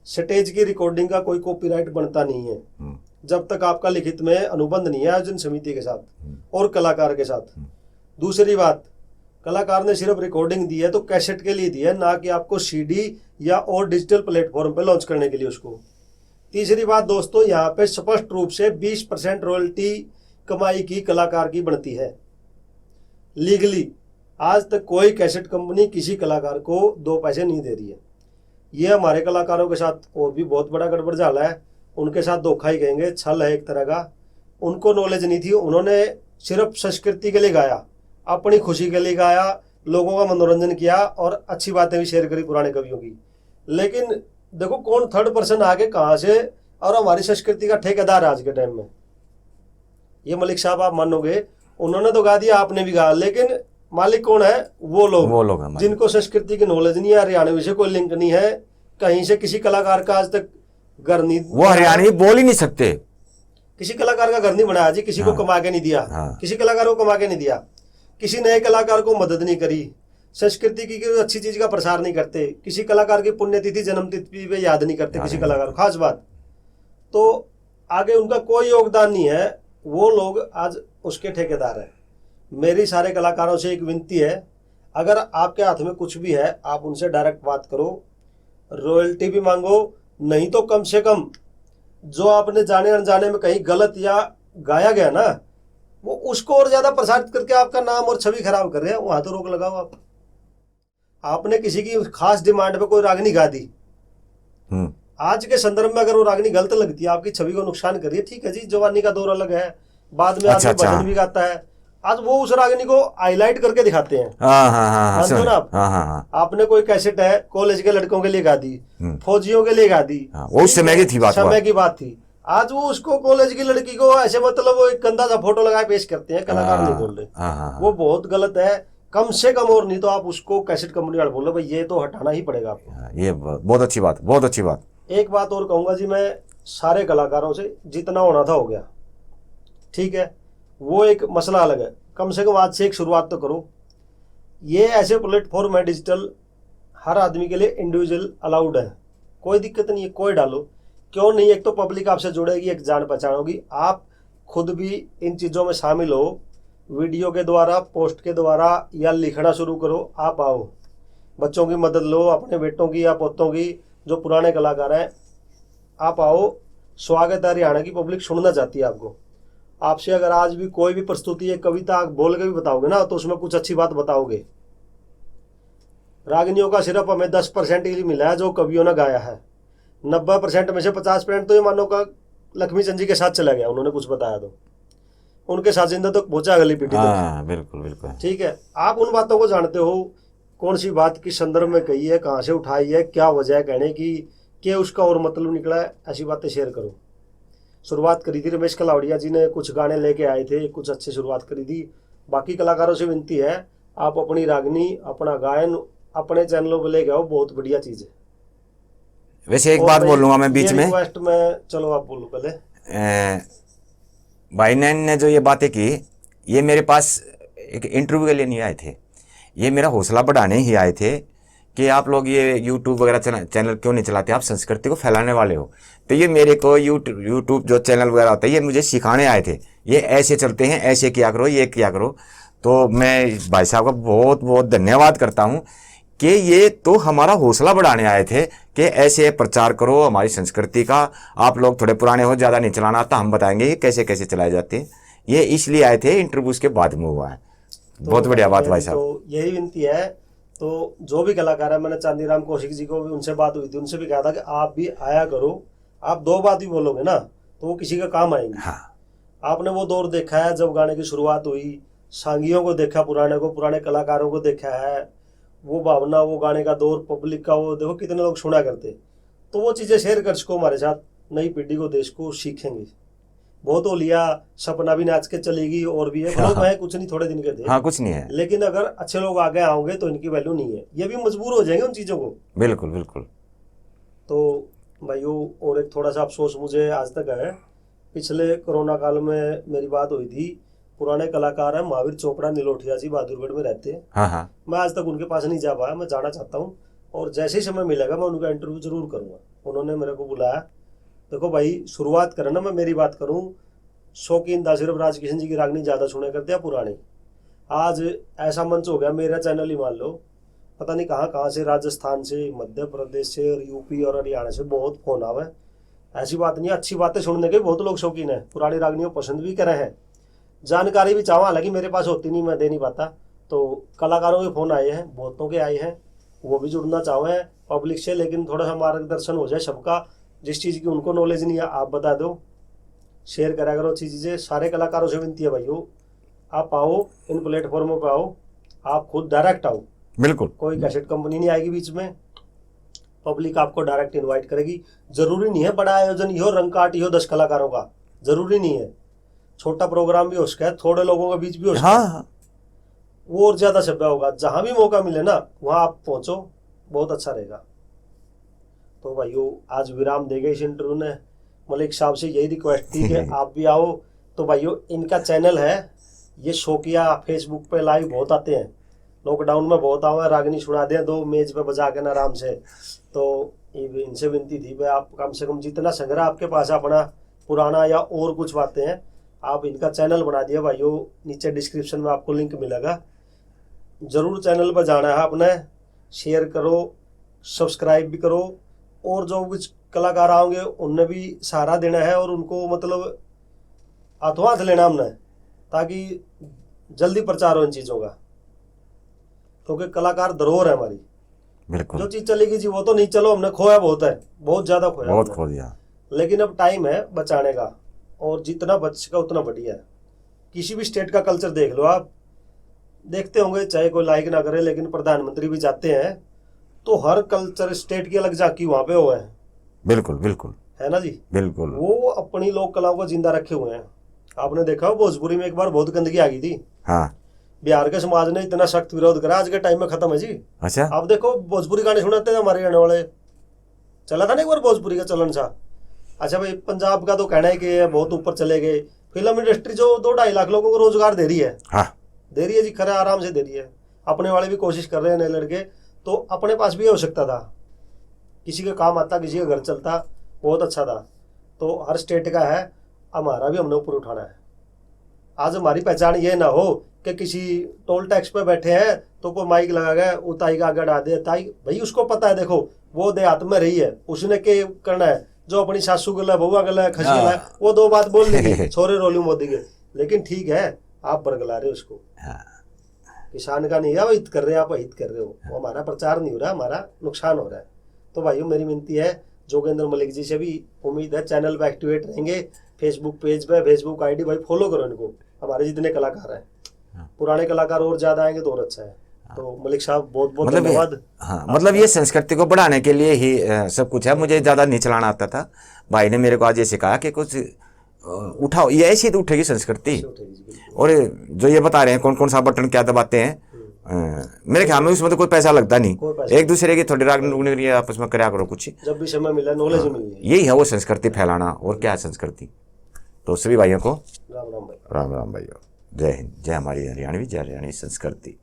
[SPEAKER 1] स्टेज की रिकॉर्डिंग का कोई कॉपीराइट बनता नहीं है जब तक आपका लिखित में अनुबंध नहीं है आयोजन समिति के साथ और कलाकार के साथ। दूसरी बात, कलाकार ने सिर्फ रिकॉर्डिंग दी है तो कैसेट के लिए दी है, ना कि आपको सीडी या और डिजिटल प्लेटफॉर्म पे लॉन्च करने के लिए उसको। तीसरी बात दोस्तों, यहाँ पे स्पष्ट रूप से 20% रॉयल्टी कमाई की कलाकार की बनती है लीगली। आज तक कोई कैसेट कंपनी किसी कलाकार को 2 पैसे नहीं दे रही है। ये हमारे कलाकारों के साथ और भी बहुत बड़ा गड़बड़ झाला है, उनके साथ धोखा ही कहेंगे, छल है एक तरह का। उनको नॉलेज नहीं थी, उन्होंने सिर्फ संस्कृति के लिए गाया, अपनी खुशी के लिए गाया, लोगों का मनोरंजन किया और अच्छी बातें भी शेयर करी पुराने कवियों की। लेकिन देखो कौन थर्ड पर्सन आगे कहाँ से, और हमारी संस्कृति का ठेकेदार आज के टाइम में ये मलिक साहब, आप मानोगे उन्होंने तो गा दिया, आपने भी गा, लेकिन मालिक कौन है? वो लोग जिनको संस्कृति की नॉलेज नहीं है, हरियाणवी से कोई लिंक नहीं है, कहीं से किसी कलाकार का आज तक घर नहीं,
[SPEAKER 2] वो हरियाणवी बोल ही नहीं सकते,
[SPEAKER 1] किसी कलाकार का घर नहीं बनाया जी, किसी को कमा के नहीं दिया, किसी कलाकार को कमा के नहीं दिया, किसी नए कलाकार को मदद नहीं करी, संस्कृति की अच्छी चीज का प्रसार नहीं करते, किसी कलाकार की पुण्यतिथि जन्मतिथि पे याद नहीं करते किसी कलाकार को, खास बात। तो आगे उनका कोई योगदान नहीं है, वो लोग आज उसके ठेकेदार हैं। मेरी सारे कलाकारों से एक विनती है, अगर आपके हाथ में कुछ भी है आप उनसे डायरेक्ट बात करो, रॉयल्टी भी मांगो, नहीं तो कम से कम जो आपने जाने अनजाने में कहीं गलत या गाया गया ना, वो उसको और ज्यादा प्रसारित करके आपका नाम और छवि खराब कर रहे हैं, वहां तो रोक लगाओ आप। आपने किसी की खास डिमांड पे कोई रागनी गा दी, आज के संदर्भ में अगर वो रागनी गलत लगती है, आपकी छवि को नुकसान कर रही है, ठीक है जी, जवानी का दौर अलग है, बाद में आदमी भजन भी गाता है, आज वो उस रागनी को हाईलाइट करके दिखाते हैं। मानते हो ना आप? आपने कोई कैसेट है कॉलेज के लड़कों के लिए गा दी, फौजियों के लिए गा दी,
[SPEAKER 2] वो उस समय की बात
[SPEAKER 1] थी। आज वो उसको कॉलेज की लड़की को ऐसे मतलब वो एक गंदा सा फोटो लगाए पेश करते हैं, कलाकार नहीं बोल रहे, वो बहुत गलत है। कम से कम और नहीं तो आप उसको कैसेट कंपनी वाले बोलो भाई ये तो हटाना ही पड़ेगा आपको।
[SPEAKER 2] ये बहुत अच्छी बात, बहुत अच्छी बात।
[SPEAKER 1] एक बात और कहूंगा जी, मैं सारे कलाकारों से, जितना होना था हो गया, ठीक है, वो एक मसला अलग है, कम से कम आज से एक शुरुआत तो करो। ये ऐसे प्लेटफॉर्म है डिजिटल, हर आदमी के लिए इंडिविजुअल अलाउड है, कोई दिक्कत नहीं है, कोई डालो, क्यों नहीं? एक तो पब्लिक आपसे जुड़ेगी, एक जान पहचान होगी, आप खुद भी इन चीज़ों में शामिल हो, वीडियो के द्वारा, पोस्ट के द्वारा, या लिखना शुरू करो। आप आओ, बच्चों की मदद लो, अपने बेटों की या पोतों की, जो पुराने कलाकार हैं, आप आओ। स्वागत है, हरियाणा की पब्लिक सुनना चाहती है आपको। आपसे अगर आज भी कोई भी प्रस्तुति है, कविता आप बोल के भी बताओगे ना, तो उसमें कुछ अच्छी बात बताओगे। रागनियों का सिर्फ हमें 10% ही मिला है जो कवियों ने गाया है, 90% में से 50% तो ये मानो का लक्ष्मी चंद जी के साथ चला गया, उन्होंने कुछ बताया तो उनके साथ जिंदा तो पहुंचा अगली पीढ़ी तक।
[SPEAKER 2] बिल्कुल बिल्कुल,
[SPEAKER 1] ठीक है, आप उन बातों को जानते हो, कौन सी बात किस संदर्भ में कही है, कहाँ से उठाई है, क्या वजह है कहने की, क्या उसका और मतलब निकला है, ऐसी बातें शेयर करो। शुरुआत करी थी रमेश कलावड़िया जी ने, कुछ गाने लेके आए थे, कुछ अच्छी शुरुआत करी थी। बाकी कलाकारों से विनती है, आप अपनी रागनी, अपना गायन अपने चैनलों पर लेके आओ, बहुत बढ़िया चीज है।
[SPEAKER 2] वैसे एक बात बोलूंगा मैं बीच में,
[SPEAKER 1] रिक्वेस्ट में, चलो आप बोलो पहले।
[SPEAKER 2] भाई नैन ने जो ये बातें की, ये मेरे पास एक इंटरव्यू के लिए नहीं आए थे, ये मेरा हौसला बढ़ाने ही आए थे कि आप लोग ये यूट्यूब वगैरह चैनल क्यों नहीं चलाते, आप संस्कृति को फैलाने वाले हो। तो ये मेरे को यूट्यूब जो चैनल वगैरह होता है, ये मुझे सिखाने आए थे, ये ऐसे चलते हैं, ऐसे किया करो, ये किया करो। तो मैं भाई साहब का बहुत बहुत धन्यवाद करता हूँ कि ये तो हमारा हौसला बढ़ाने आए थे कि ऐसे प्रचार करो हमारी संस्कृति का, आप लोग थोड़े पुराने हो, ज़्यादा नहीं चलाना आता, हम बताएंगे ये कैसे कैसे चलाए जाते हैं। ये इसलिए आए थे, इंटरव्यूज के बाद में हुआ है। तो बहुत बढ़िया बात भाई साहब।
[SPEAKER 1] तो यही विनती है, तो जो भी कलाकार है, मैंने चांदीराम कौशिक जी को भी, उनसे बात हुई थी, उनसे भी कहा था कि आप भी आया करो, आप 2 बात भी बोलोगे ना तो वो किसी का काम आएंगे।
[SPEAKER 2] हाँ।
[SPEAKER 1] आपने वो दौर देखा है जब गाने की शुरुआत हुई, सांगियों को देखा, पुराने को, पुराने कलाकारों को देखा है, वो भावना, वो गाने का दौर, पब्लिक का, वो देखो कितने लोग सुना करते। तो वो चीज़ें शेयर कर सको हमारे साथ, नई पीढ़ी को, देश को सीखेंगे। बहुत हो लिया, सपना भी नाच के चलेगी, और भी है, लोग हैं कुछ नहीं, थोड़े दिन के थे,
[SPEAKER 2] हाँ कुछ नहीं है,
[SPEAKER 1] लेकिन अगर अच्छे लोग आगे आओगे तो इनकी वैल्यू नहीं है, ये भी मजबूर हो जाएंगे उन चीज़ों को।
[SPEAKER 2] बिल्कुल बिल्कुल।
[SPEAKER 1] तो भाइयों, और एक थोड़ा सा अफसोस मुझे आज तक है, पिछले कोरोना काल में मेरी बात हुई थी, पुराने कलाकार हैं, महावीर चोपड़ा नीलोठिया जी बहादुरगढ़ में रहते हैं।
[SPEAKER 2] हाँ हाँ।
[SPEAKER 1] मैं आज तक उनके पास नहीं जा पाया, मैं जाना चाहता हूँ और जैसे ही समय मिलेगा मैं उनका इंटरव्यू जरूर करूँगा। उन्होंने मेरे को बुलाया। देखो भाई, शुरुआत करें ना, मैं मेरी बात करूँ, शौकीन था सिर्फ राजकिशन जी की रागनी ज़्यादा सुने करते हैं पुरानी। आज ऐसा मंच हो गया, मेरा चैनल ही मान लो, पता नहीं कहाँ कहाँ से, राजस्थान से, मध्य प्रदेश से और यूपी और हरियाणा से बहुत फोन आवे। ऐसी बात नहीं, अच्छी बातें सुनने के बहुत लोग शौकीन है, पुरानी रागनियों पसंद भी करे हैं, जानकारी भी चाहवा, हालांकि मेरे पास होती नहीं, मैं दे नहीं पाता। तो कलाकारों के फ़ोन आए हैं, बहुतों के आए हैं, वो भी जुड़ना चाहे पब्लिक से, लेकिन थोड़ा सा मार्गदर्शन हो जाए सबका। जिस चीज़ की उनको नॉलेज नहीं है आप बता दो, शेयर करा करो अच्छी चीज़ें। सारे कलाकारों से विनती है भाइयों, आप आओ, इन प्लेटफॉर्मों पर आओ, आप खुद डायरेक्ट आओ,
[SPEAKER 2] बिल्कुल।
[SPEAKER 1] कोई कैसेट कंपनी नहीं आएगी बीच में, पब्लिक आपको डायरेक्ट इनवाइट करेगी। जरूरी नहीं है बड़ा आयोजन ही हो, रंग काट ही हो 10 कलाकारों का, जरूरी नहीं है, छोटा प्रोग्राम भी हो सकता है, थोड़े लोगों के बीच भी हो सकता है।
[SPEAKER 2] हाँ,
[SPEAKER 1] वो और ज्यादा सभ्य होगा। जहां भी मौका मिले ना वहां आप पहुंचो, बहुत अच्छा रहेगा। तो भाइयों, आज विराम देगा इस इंटरव्यू ने। मलिक साहब से यही रिक्वेस्ट थी कि आप भी आओ। तो भाइयों, इनका चैनल है, ये शौकिया, फेसबुक पे लाइव बहुत आते हैं, लॉकडाउन में बहुत आवे, रागनी सुना दें 2 मेज पे बजा के ना आराम से। तो इनसे विनती थी भाई, आप कम से कम जितना संग्रह आपके पास है अपना पुराना या और कुछ बातें हैं, आप इनका चैनल बना दिया भाइयों, नीचे डिस्क्रिप्शन में आपको लिंक मिलेगा, जरूर चैनल पर जाना है अपने, शेयर करो, सब्सक्राइब भी करो, और जो कुछ कलाकार आओगे उनने भी सहारा देना है और उनको मतलब हाथों हाथ लेना हमने, ताकि जल्दी प्रचार हो इन चीज़ों का, क्योंकि कलाकार धरोहर है हमारी।
[SPEAKER 2] बिल्कुल।
[SPEAKER 1] जो चीज़ चलेगी जी वो तो नहीं, चलो हमने खोया बहुत है, बहुत ज़्यादा खोया,
[SPEAKER 2] बहुत
[SPEAKER 1] हमने।
[SPEAKER 2] खो दिया,
[SPEAKER 1] लेकिन अब टाइम है बचाने का, और जितना बच सका उतना बढ़िया है। किसी भी स्टेट का कल्चर देख लो आप, देखते होंगे, चाहे कोई लाइक ना करे, लेकिन प्रधानमंत्री भी जाते हैं तो हर कल्चर स्टेट की अलग झांकी वहाँ पे हुए हैं,
[SPEAKER 2] बिल्कुल बिल्कुल,
[SPEAKER 1] है ना जी।
[SPEAKER 2] बिल्कुल।
[SPEAKER 1] वो अपनी लोक कलाओं को जिंदा रखे हुए हैं। आपने देखा हो भोजपुरी में एक बार बहुत गंदगी आ गई थी,
[SPEAKER 2] हाँ।
[SPEAKER 1] बिहार के समाज ने इतना सख्त विरोध करा, आज के टाइम में खत्म है जी।
[SPEAKER 2] अच्छा।
[SPEAKER 1] आप देखो, भोजपुरी गाने सुनाते थे हमारे गाने वाले, चला था ना एक बार भोजपुरी का चलन सा। अच्छा भाई, पंजाब का तो कहना है कि बहुत ऊपर चले गए। फिल्म इंडस्ट्री जो 2-2.5 लाख लोगों को रोजगार दे रही है,
[SPEAKER 2] हाँ,
[SPEAKER 1] दे रही है जी, खरा आराम से दे रही है। अपने वाले भी कोशिश कर रहे हैं नए लड़के, तो अपने पास भी हो सकता था, किसी का काम आता, किसी का घर चलता, बहुत अच्छा था। तो हर स्टेट का है, हमारा भी हमने ऊपर उठाना है। आज हमारी पहचान ये ना हो कि किसी टोल टैक्स पे बैठे हैं तो कोई माइक लगा गया, वो ताई का आगे डा दे, ताई भाई उसको पता है, देखो वो देहात में रही है, उसने के करना है, जो अपनी सासू गला, बउआ गला, खसी गला, वो 2 बात बोल देगी, छोरे रोली मोदी के, लेकिन ठीक है आप बरगला रहे हो उसको। किसान का नहीं है, वो हित कर रहे हैं, आप हित कर रहे हो, वो हमारा प्रचार नहीं हो रहा, हमारा नुकसान हो रहा है। तो भाइयों, मेरी विनती है, जोगेंद्र मलिक जी से भी उम्मीद है चैनल पे एक्टिवेट रहेंगे, फेसबुक पेज पे, फेसबुक आईडी भाई फॉलो करो इनको, हमारे जितने कलाकार हैं, पुराने कलाकार और ज्यादा आएंगे तो और अच्छा है। तो मलिक साहब बहुत बहुत धन्यवाद।
[SPEAKER 2] हाँ, मतलब ये संस्कृति को बढ़ाने के लिए ही सब कुछ है। मुझे ज़्यादा नहीं चलाना आता था, भाई ने मेरे को आज ये सिखाया कि कुछ उठाओ, ये ऐसी तो उठेगी संस्कृति। और जो ये बता रहे हैं कौन कौन सा बटन क्या दबाते हैं, मेरे ख्याल में उसमें तो कोई पैसा लगता नहीं, एक दूसरे की थोड़ी राग आपस में कराया करो, कुछ
[SPEAKER 1] जब भी समय मिला नॉलेज मिली,
[SPEAKER 2] यही है वो संस्कृति फैलाना, और क्या है संस्कृति। तो सभी भाइयों को
[SPEAKER 1] राम राम भाई,
[SPEAKER 2] राम राम भाइयों, जय हिंद, जय हमारी हरियाणवी, जय हरियाणवी संस्कृति।